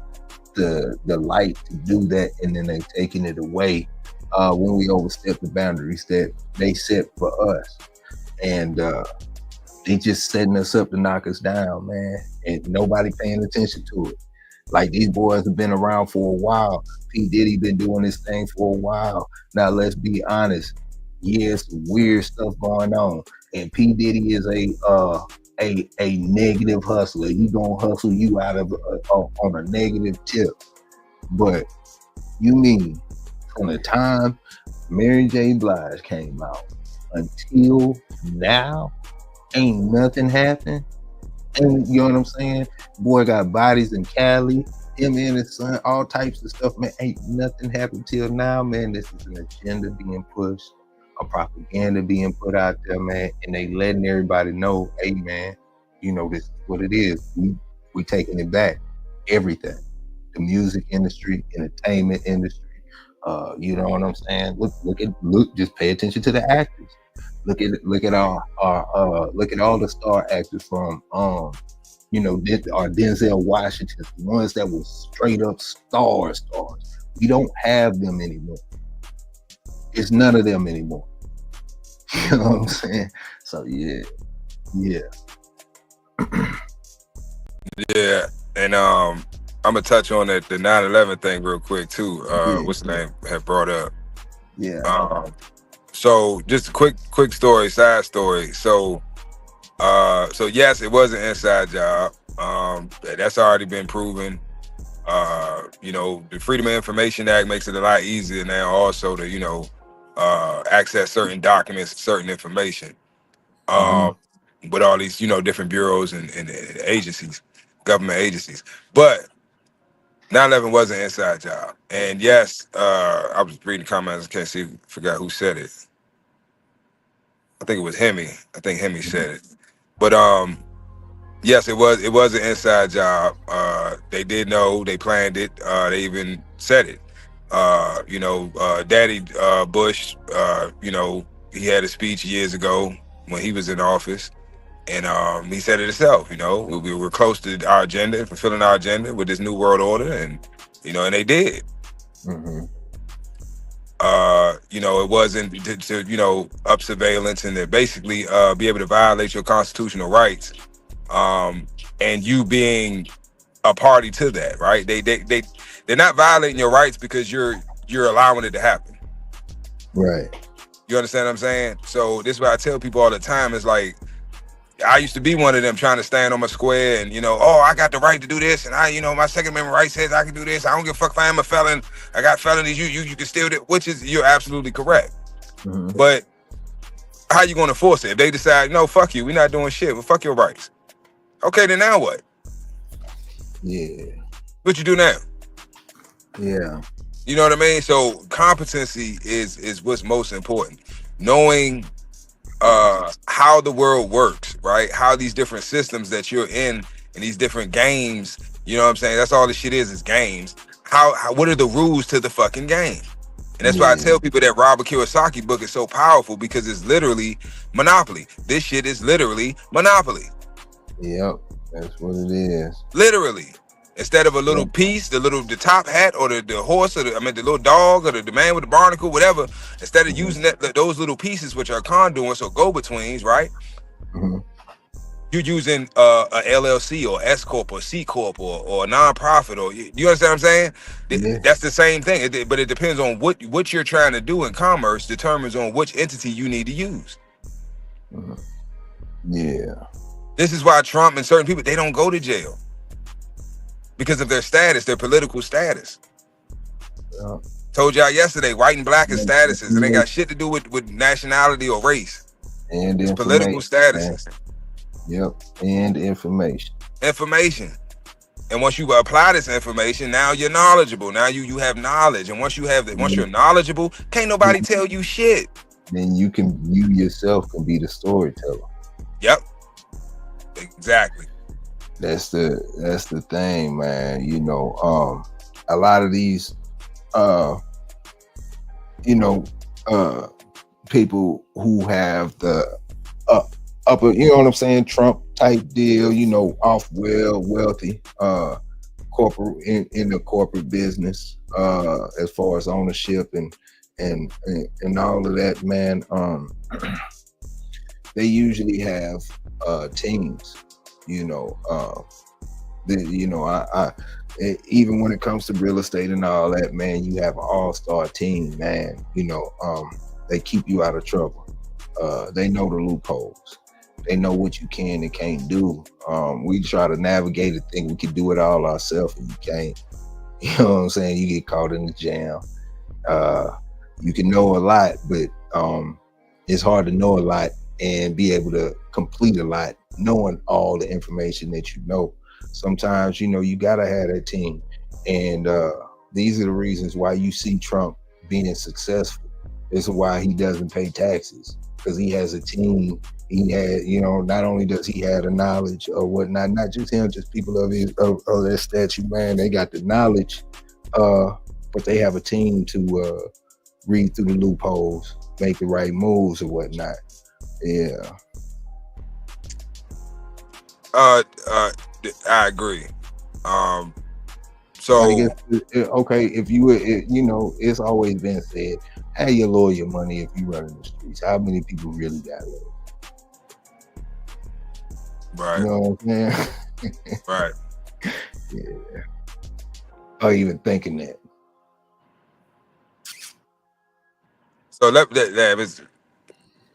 the light to do that, and then they taking it away when we overstep the boundaries that they set for us, and they just setting us up to knock us down, man, and nobody paying attention to it. Like, these boys have been around for a while. P. Diddy been doing this thing for a while. Now, let's be honest. Yeah, some weird stuff going on. And P. Diddy is a negative hustler. He gonna hustle you out of on a negative tip. But you mean from the time Mary J. Blige came out until now, ain't nothing happened? And you know what I'm saying? Boy got bodies in Cali, him and his son, all types of stuff, man. Ain't nothing happened till now, man. This is an agenda being pushed, a propaganda being put out there, man. And they letting everybody know, hey, man, this is what it is. We taking it back. Everything. The music industry, entertainment industry. You know what I'm saying? Look, just pay attention to the actors. Look at all the star actors from our Denzel Washington, the ones that were straight up stars. We don't have them anymore. It's none of them anymore. You know what I'm saying? So yeah. Yeah, and I'm gonna touch on the 9/11 thing real quick too. What's the name had brought up? Yeah. So just a quick story, side story. So yes, it was an inside job. That's already been proven. The Freedom of Information Act makes it a lot easier now also to, access certain documents, certain information. With all these, different bureaus and agencies, government agencies. But 9/11 was an inside job. And yes, I was reading comments, I forgot who said it. I think it was Hemi. I think Hemi said it. But yes, it was an inside job. They did know, they planned it, they even said it. Daddy Bush, he had a speech years ago when he was in office. And he said it himself, we were close to our agenda, fulfilling our agenda with this new world order, and they did. It wasn't to up surveillance and to basically be able to violate your constitutional rights, and you being a party to that, right? They're not violating your rights because you're allowing it to happen. Right. You understand what I'm saying? So this is what I tell people all the time. It's like, I used to be one of them trying to stand on my square and, I got the right to do this. And my Second Amendment right says I can do this. I don't give a fuck if I am a felon. I got felonies. You can still do it, which is, you're absolutely correct. But how you going to force it? If they decide, no, fuck you, we're not doing shit. Well, fuck your rights. Okay, then now what? Yeah. What you do now? Yeah. You know what I mean? So competency is what's most important. Knowing how the world works, right? How these different systems that you're in and these different games, you know what I'm saying? That's all this shit is games. What are the rules to the fucking game? And that's why I tell people that Robert Kiyosaki book is so powerful, because it's literally Monopoly. This shit is literally Monopoly. Yep, that's what it is. Literally. Instead of a little piece, the top hat, or the horse, or the little dog, or the man with the barnacle, whatever. Instead of using those little pieces, which are conduits or go-betweens, right? you're using a LLC or S corp or C corp or a nonprofit, or you understand what I'm saying? Yeah. That's the same thing. But it depends on what you're trying to do in commerce determines on which entity you need to use. Yeah. This is why Trump and certain people, they don't go to jail because of their status, their political status. Yeah. Told y'all yesterday, white and black is statuses. It ain't got shit to do with nationality or race. And it's political statuses. Man. Yep, and information. And once you apply this information, now you're knowledgeable. Now you have knowledge, and once you're knowledgeable, can't nobody tell you shit. Then you yourself can be the storyteller. Yep, exactly. That's the thing, man. You know, a lot of these, people who have the upper, you know what I'm saying, Trump type deal, you know, wealthy, corporate in the corporate business, as far as ownership and all of that, man. They usually have teams, you know. Even when it comes to real estate and all that, man, you have an all-star team, man. You know, they keep you out of trouble. They know the loopholes. They know what you can and can't do. We try to navigate it, think we can do it all ourselves, and you can't. You know what I'm saying? You get caught in the jam. You can know a lot, but it's hard to know a lot and be able to complete a lot, knowing all the information that you know. Sometimes, you know, you gotta have that team. And these are the reasons why you see Trump being successful. This is why he doesn't pay taxes, because he has a team. He had, you know, not only does he have the knowledge or whatnot, not just him, just people of their statue, man. They got the knowledge, but they have a team to read through the loopholes, make the right moves or whatnot. Yeah. I agree. So okay, if you were, you know, it's always been said, have your lawyer money if you run in the streets. How many people really got it? Right. You know what I'm saying? Right. Yeah. Or even thinking that. So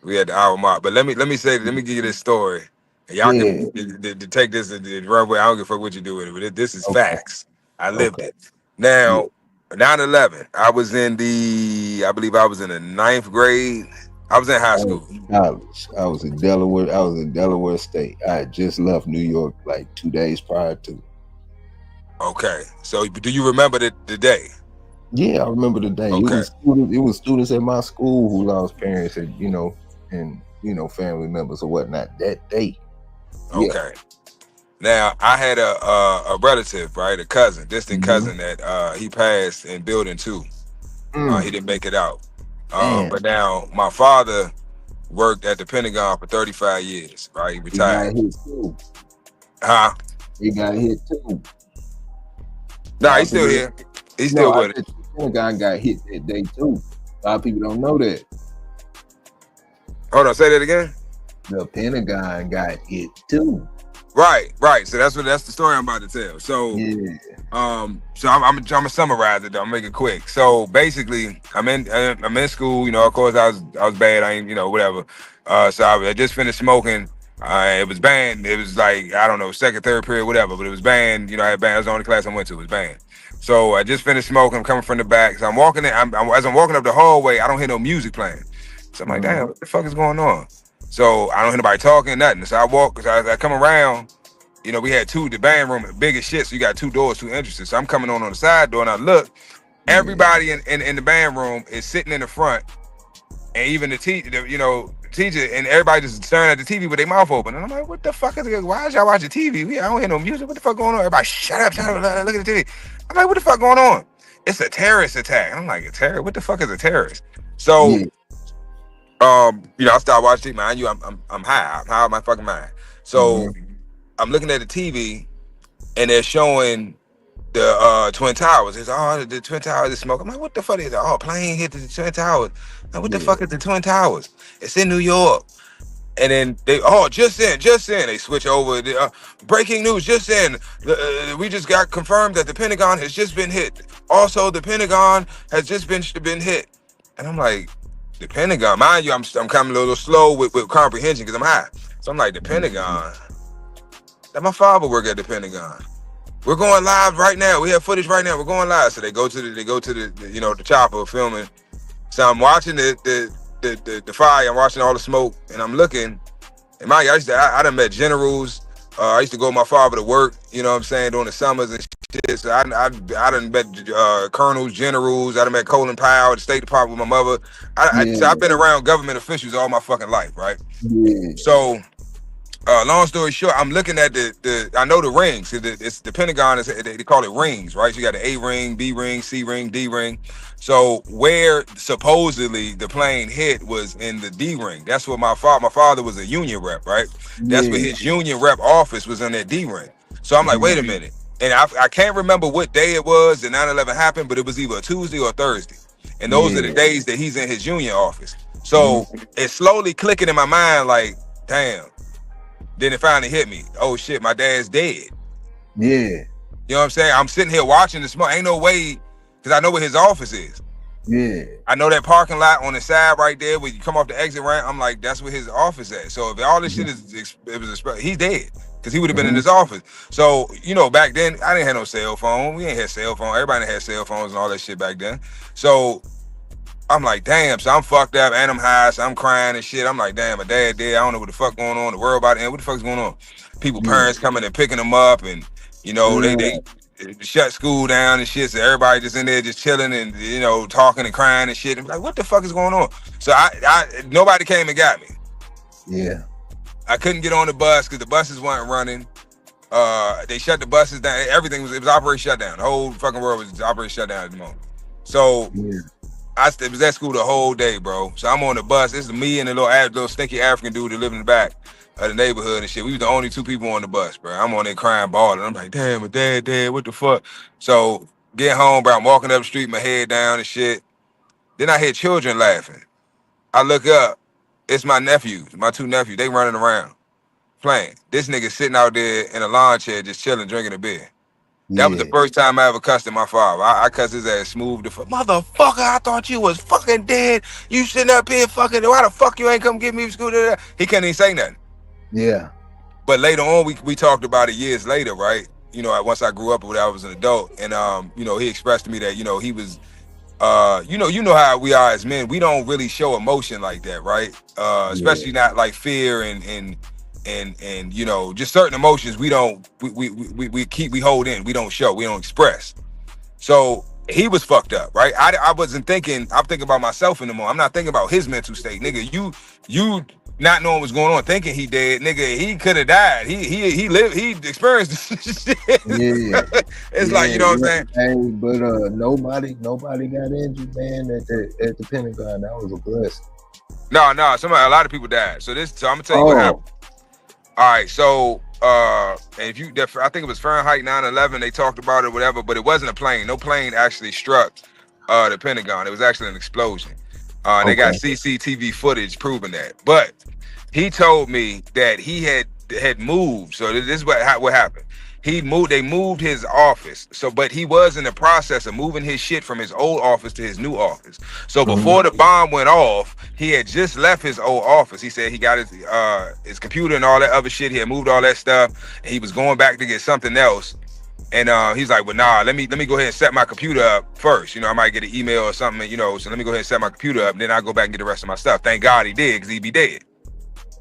we had the hour mark, but let me give you this story. And y'all can to take this and run with. I don't give a fuck what you do with it, but this is facts. I lived it. Now, 9/11. I believe I was in the 9th grade. I was in high school. I was in Delaware. I was in Delaware State. I had just left New York like 2 days prior to. Okay, so do you remember the day? Yeah, I remember the day. Okay. It was students at my school who lost parents, and you know, family members or whatnot that day. Okay. Yeah. Now I had a relative, right, a cousin, distant cousin that he passed in building 2. He didn't make it out. But now my father worked at the Pentagon for 35 years, right? He retired. He got hit too. Huh? He got hit too. Nah, he's still here. He's still with it. The Pentagon got hit that day too. A lot of people don't know that. Hold on, say that again. The Pentagon got hit too. Right. So that's the story I'm about to tell. So I'm gonna summarize it though. I'm make it quick. So basically, I'm in school. You know, of course, I was bad. I ain't, you know, whatever. So I just finished smoking. It was banned. It was like, I don't know, second, third period, whatever. But it was banned. You know, I had banned. It was the only class I went to. It was banned. So I just finished smoking. I'm coming from the back. So I'm walking in. As I'm walking up the hallway, I don't hear no music playing. So I'm like, damn, what the fuck is going on? So I don't hear nobody talking, nothing. So I walk, as I come around, you know, we had the band room, big as shit. So you got 2 doors, 2 entrances. So I'm coming on the side door and I look, everybody in the band room is sitting in the front. And even the teacher, and everybody just staring at the TV with their mouth open. And I'm like, what the fuck is it? Why is y'all watching TV? I don't hear no music. What the fuck going on? Everybody shut up, look at the TV. I'm like, what the fuck going on? It's a terrorist attack. I'm like, a terrorist? What the fuck is a terrorist? So I started watching TV. Mind you, I'm high. I'm high on my fucking mind. So I'm looking at the TV, and they're showing the Twin Towers. It's the Twin Towers is smoke. I'm like, what the fuck is that? Oh, plane hit the Twin Towers. Like, what the fuck is the Twin Towers? It's in New York. And then just in, they switch over. Breaking news, just in, we just got confirmed that the Pentagon has just been hit. Also, the Pentagon has just been hit. And I'm like, the Pentagon, mind you, I'm kind of a little slow with comprehension because I'm high. So I'm like, the Pentagon. That my father work at the Pentagon. We're going live right now. We have footage right now. We're going live. So they go to the chopper filming. So I'm watching the fire. I'm watching all the smoke, and I'm looking. And mind you, I done met generals. I used to go with my father to work. You know what I'm saying, during the summers and shit. So I done met colonels, generals. I done met Colin Powell at the State Department with my mother. So I've been around government officials all my fucking life, right? Yeah. So. Long story short, I'm looking at I know the rings. It's the Pentagon. They call it rings, right? So you got the A ring, B ring, C ring, D ring. So where supposedly the plane hit was in the D ring. That's what my father was a union rep, right? That's what his union rep office was in that D ring. So I'm like, wait a minute. And I can't remember what day it was that 9/11 happened, but it was either a Tuesday or Thursday. And those are the days that he's in his union office. So it's slowly clicking in my mind like, damn. Then it finally hit me. Oh shit, my dad's dead. Yeah. You know what I'm saying? I'm sitting here watching the smoke. Ain't no way, because I know where his office is. Yeah. I know that parking lot on the side right there where you come off the exit ramp. I'm like, that's where his office at. So if all this shit he's dead. Because he would have been in his office. So, back then, I didn't have no cell phone. We ain't had cell phone. Everybody had cell phones and all that shit back then. So I'm like, damn, so I'm fucked up and I'm high, so I'm crying and shit. I'm like, damn, my dad dead. I don't know what the fuck going on. The world about it. What the fuck's going on? People, parents coming and picking them up, and they shut school down and shit. So everybody just in there just chilling and talking and crying and shit. I'm like, what the fuck is going on? So nobody came and got me. Yeah. I couldn't get on the bus because the buses weren't running. They shut the buses down. Everything was operation shutdown. The whole fucking world was operation shutdown at the moment. So. Yeah. I was at school the whole day, bro. So I'm on the bus. It's me and the little stinky African dude that lived in the back of the neighborhood and shit. We was the only two people on the bus, bro. I'm on there crying, bawling. I'm like, damn, my dad dead. What the fuck? So get home, bro. I'm walking up the street, my head down and shit. Then I hear children laughing. I look up. It's my nephews, my two nephews. They running around playing. This nigga sitting out there in a lawn chair just chilling, drinking a beer. That was the first time I ever cussed at my father. I cussed his ass smooth the fuck. Motherfucker, I thought you was fucking dead. You sitting up here fucking, why the fuck you ain't come get me from school? He couldn't even say nothing. Yeah. But later on, we talked about it years later, right? Once I grew up when I was an adult. And, he expressed to me that, he was, you know how we are as men. We don't really show emotion like that, right? Especially not like fear and just certain emotions we hold in, we don't show, we don't express. So he was fucked up, right? I wasn't thinking, I'm thinking about myself anymore. I'm not thinking about his mental state, nigga. You not knowing what's going on, thinking he dead, nigga. He could have died. He lived, he experienced this shit. Yeah. It's like, you know what I'm saying? Hey, but nobody got injured, man, at the Pentagon. That was a blessing. No, a lot of people died. So I'm gonna tell you what happened. All right, so I think it was Fahrenheit 9/11. They talked about it, whatever, but it wasn't a plane. No plane actually struck the Pentagon. It was actually an explosion. They got CCTV footage proving that. But he told me that he had moved. So this is what happened. They moved his office. So, but he was in the process of moving his shit from his old office to his new office. So before the bomb went off, he had just left his old office. He said he got his computer and all that other shit. He had moved all that stuff. And he was going back to get something else. And he's like, well, nah, let me go ahead and set my computer up first. I might get an email or something, so let me go ahead and set my computer up. And then I'll go back and get the rest of my stuff. Thank God he did, because he'd be dead.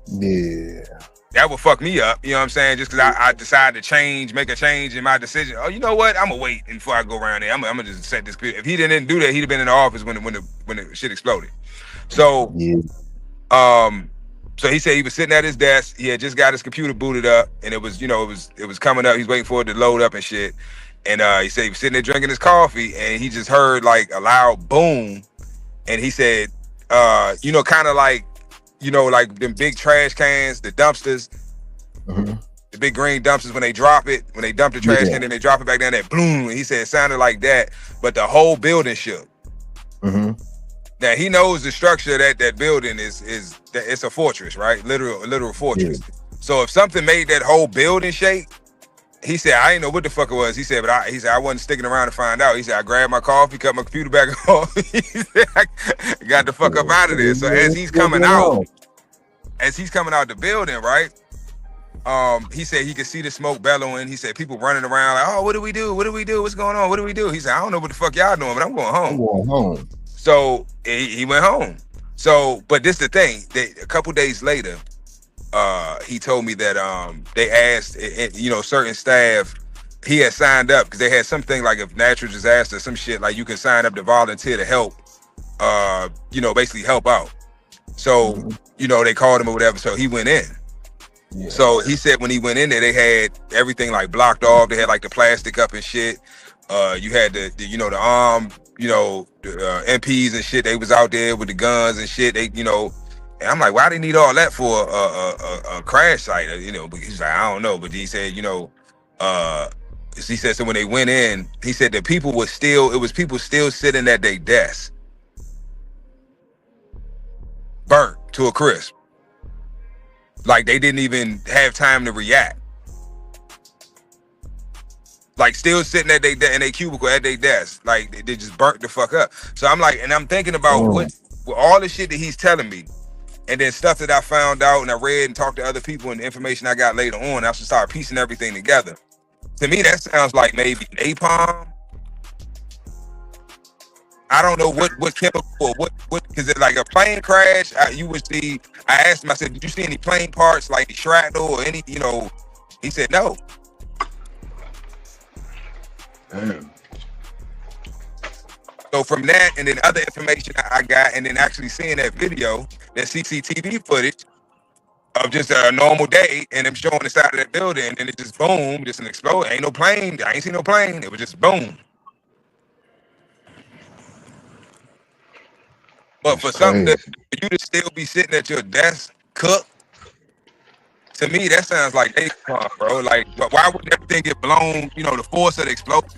Yeah. That would fuck me up, you know what I'm saying? Just because I decided to make a change in my decision. Oh, you know what? I'm gonna wait before I go around there. I'm gonna just set this. If he didn't do that, he'd have been in the office when the shit exploded. So, so he said he was sitting at his desk. He had just got his computer booted up, and it was coming up. He's waiting for it to load up and shit. And he said he was sitting there drinking his coffee, and he just heard like a loud boom. And he said, kind of like. Like them big trash cans, the dumpsters, the big green dumpsters, when they dump the trash can and they drop it back down, that boom. And he said it sounded like that, but the whole building shook. Now he knows the structure of that building is it's a fortress, right? Literal fortress. Yeah. So if something made that whole building shake, he said, I didn't know what the fuck it was. He said, but he said, I wasn't sticking around to find out. He said, I grabbed my coffee, cut my computer back off. He said, I got the fuck up out of there. So as he's coming out the building, right? He said he could see the smoke bellowing. He said people running around like, oh, what do we do? What do we do? What's going on? What do we do? He said, I don't know what the fuck y'all doing, but I'm going home. I'm going home. So he went home. So, but this the thing. A couple days later, he told me that they asked, certain staff, he had signed up because they had something like if natural disaster, some shit like you can sign up to volunteer to help, basically help out. So, they called him or whatever. So he went in. Yeah. So he said when he went in there, they had everything like blocked off. They had like the plastic up and shit. You had the armed, the MPs and shit. They was out there with the guns and shit. They, and I'm like, why they need all that for a crash site? But he's like, I don't know. But he said, he said, so when they went in, he said that people people still sitting at their desk, burnt to a crisp. Like they didn't even have time to react. Like still sitting at in their cubicle at their desk. Like they just burnt the fuck up. So I'm like, and I'm thinking about what all the shit that he's telling me, and then stuff that I found out and I read and talked to other people and the information I got later on. I should start piecing everything together. To me, that sounds like maybe napalm. I don't know what chemical or what because it's like a plane crash. You would see. I asked him. I said, "Did you see any plane parts like shrapnel or any?" He said no. Damn. So from that and then other information I got, and then actually seeing that video, that CCTV footage of just a normal day, and them showing the side of that building, and then it just boom, just an explosion. Ain't no plane. I ain't seen no plane. It was just boom. But for something for you to still be sitting at your desk, cook, to me that sounds like they bro. Like, why would everything get blown? The force of the explosion,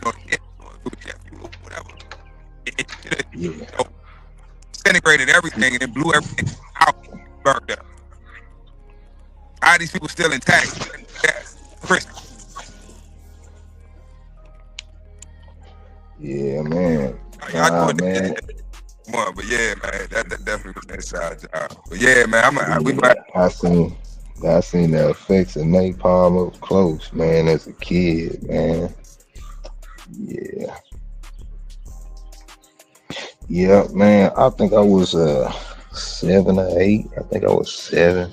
whatever. It disintegrated everything and it blew everything out, burned up. How are these people still intact? Chris. Yeah, man. Man. But yeah, man, that definitely was an inside job. But yeah, man, I seen the effects of napalm up close, man, as a kid, man. Yeah, man. I think I was 7 or 8. I think I was 7.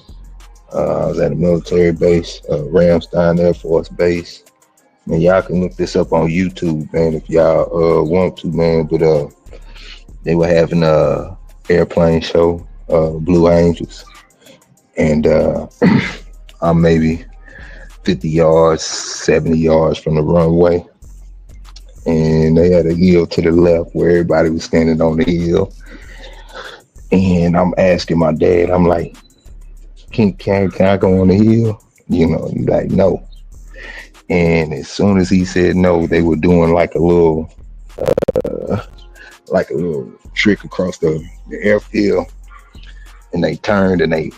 I was at a military base, Ramstein Air Force Base. Man, y'all can look this up on YouTube, man, if y'all want to, man. But they were having a airplane show, Blue Angels, and I'm maybe 50 yards, 70 yards from the runway, and they had a hill to the left where everybody was standing on the hill. And I'm asking my dad, I'm like, can I go on the hill? He's like, no. And as soon as he said no, they were doing like a little trick across the airfield, and they turned and they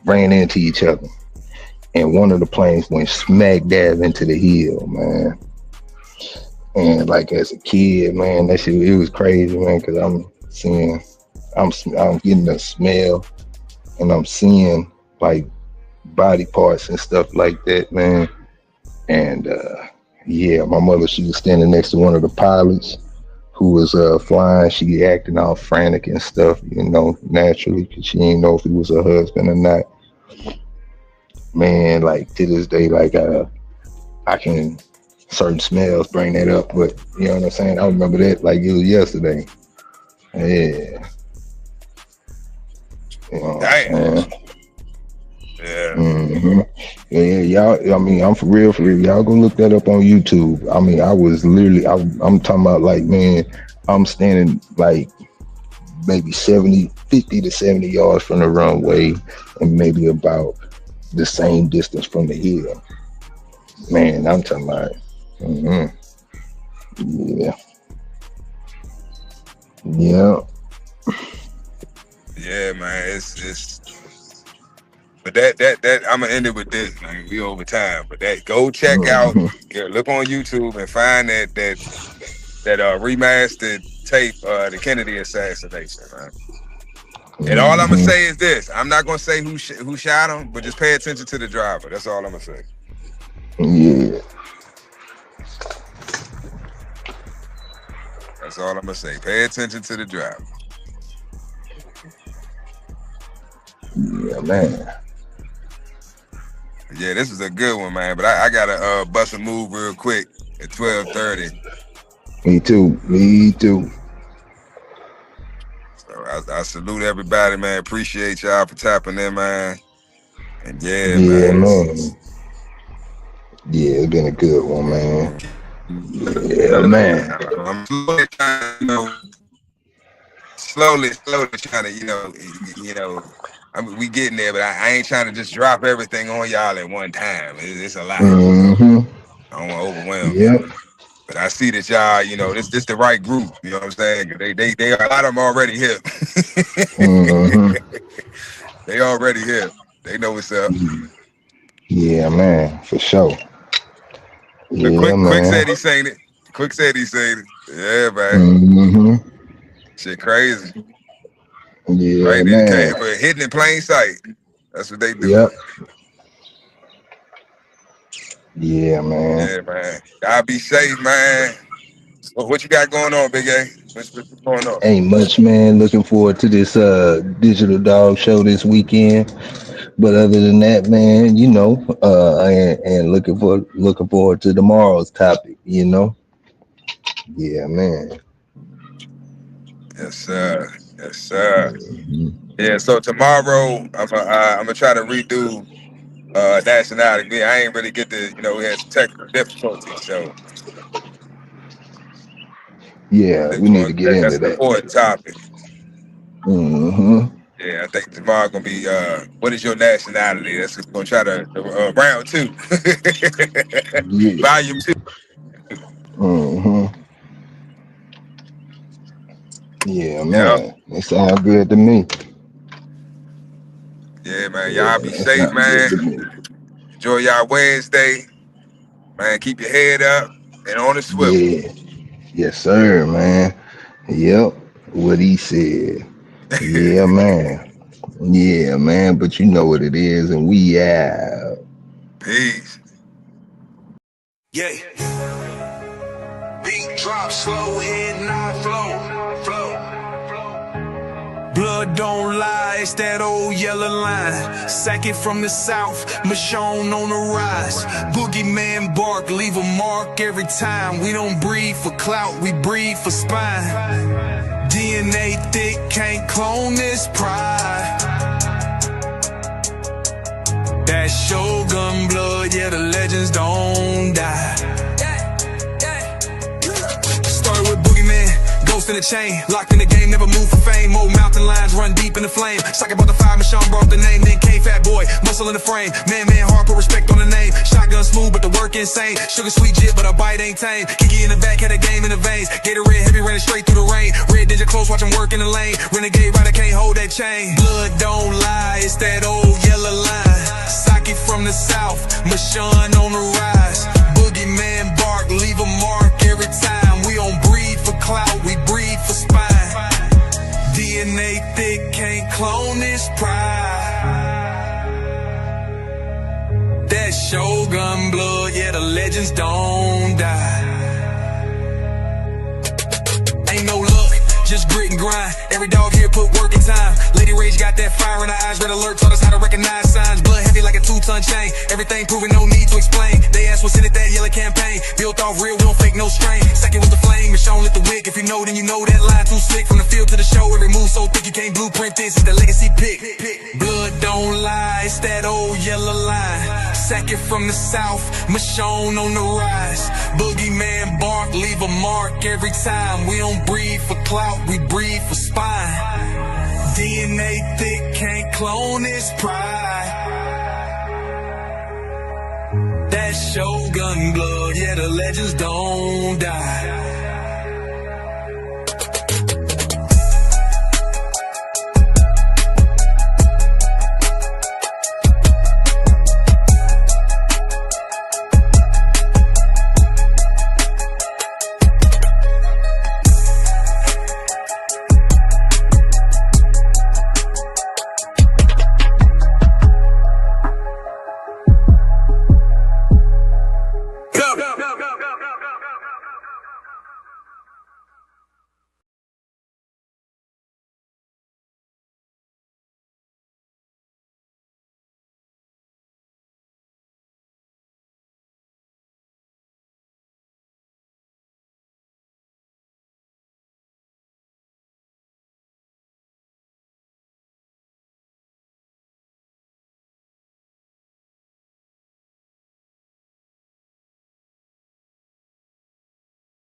ran into each other, and one of the planes went smack dab into the hill, man. And like as a kid, man, that shit, it was crazy, man, because I'm getting the smell, and I'm seeing like body parts and stuff like that, man. And my mother, she was standing next to one of the pilots who was flying. She acting all frantic and stuff, naturally, because she didn't know if he was her husband or not. Man, like to this day, like I can certain smells bring that up, but you know what I'm saying? I remember that like it was yesterday. Yeah. Damn. Yeah. Mm-hmm. Yeah, y'all. I mean, I'm for real. Y'all go look that up on YouTube. I mean, I was literally. I'm talking about like, man, I'm standing like maybe 50 to 70 yards from the runway, and maybe about the same distance from the hill. Man, I'm talking about. Yeah. Yeah, man. It's. But that I'm gonna end it with this. Man. We over time, but that go check out. Look on YouTube and find that remastered tape, the Kennedy assassination, man. And all I'm gonna say is this: I'm not gonna say who shot him, but just pay attention to the driver. That's all I'm gonna say. Yeah. That's all I'm gonna say. Pay attention to the driver. Yeah, man. Yeah, this is a good one, man. But I gotta bust a move real quick at 12:30. Me too. So I salute everybody, man. Appreciate y'all for tapping in, man. And yeah, man. Yeah, it's been a good one, man. Yeah, man. I'm slowly trying, slowly trying to, I mean, we getting there, but I ain't trying to just drop everything on y'all at one time. It's a lot. I don't want to overwhelm you. But I see that y'all, this the right group. You know what I'm saying? They a lot of them already hip. They already hip. They know what's up. Yeah, man, for sure. Yeah, Quick said he saying it. Quick said he saying it. Yeah, man. Shit crazy. Yeah, right, man. But hidden in plain sight. That's what they do. Yep. Yeah, man. Yeah, man. Y'all be safe, man. Well, what you got going on, Big A? What's going on? Ain't much, man. Looking forward to this Digital Dog show this weekend. But other than that, man, and looking forward to tomorrow's topic, Yeah, man. Yes, sir. Yeah, so tomorrow I'm gonna try to redo nationality. I ain't really get to, we had some technical difficulties, so yeah, we need to get into that. That's an important topic. Yeah, I think tomorrow gonna be what is your nationality? That's gonna try to round 2. Volume 2. Yeah, man. It sounds good to me. Yeah, man. Y'all be safe, man. Enjoy y'all Wednesday. Man, keep your head up and on the swivel. Yeah. Yes, sir, man. Yep. What he said. Yeah, man. Yeah, man. But you know what it is, and we out. Peace. Yeah. Beat drop slow, head not flow. Blood don't lie, it's that old yellow line. Sack it from the south, Michonne on the rise. Boogeyman bark, leave a mark every time. We don't breathe for clout, we breathe for spine. DNA thick, can't clone this pride. That Shogun blood, yeah, the legends don't die. Started with Boogeyman, ghost in the chain, locked in the game, never move for fame. Old mountain lions run deep in the flame. Sock about the fire, Michonne brought the name. Then came Fat Boy, muscle in the frame. Man, hard, put respect on the name. Shotgun smooth, but the work insane. Sugar sweet jit, but a bite ain't tame. Kiki in the back, had a game in the veins. Gatorade heavy, running straight through the rain. Red Ninja close, watch him work in the lane. Renegade rider can't hold that chain. Blood don't lie, it's that old yellow line. Sock it from the south, Michonne on the rise. Boogeyman bark, leave a mark every time. We don't breathe for clout, we breathe for spine. DNA thick, can't clone this pride. That Shogun blood, yeah, the legends don't die. Ain't no luck, just grit and grind. Every dog here put work in time. Lady Rage got that fire in her eyes. Red alert taught us how to recognize signs. Blood heavy like a 2-ton chain. Everything proven, no need to explain. They asked what's in it, that yellow campaign. Built off real, we don't fake no strain. Second was the flame, Michonne lit the wick. If you know, then you know that line too slick. From the field to the show, every move so thick you can't blueprint this. It's the legacy pick. Blood don't lie, it's that old yellow line. Sack it from the south, Michonne on the rise. Boogeyman bark, leave a mark every time. We don't breathe for clout, we breathe for spine. DNA thick, can't clone this pride. That Shogun blood, yeah, the legends don't die.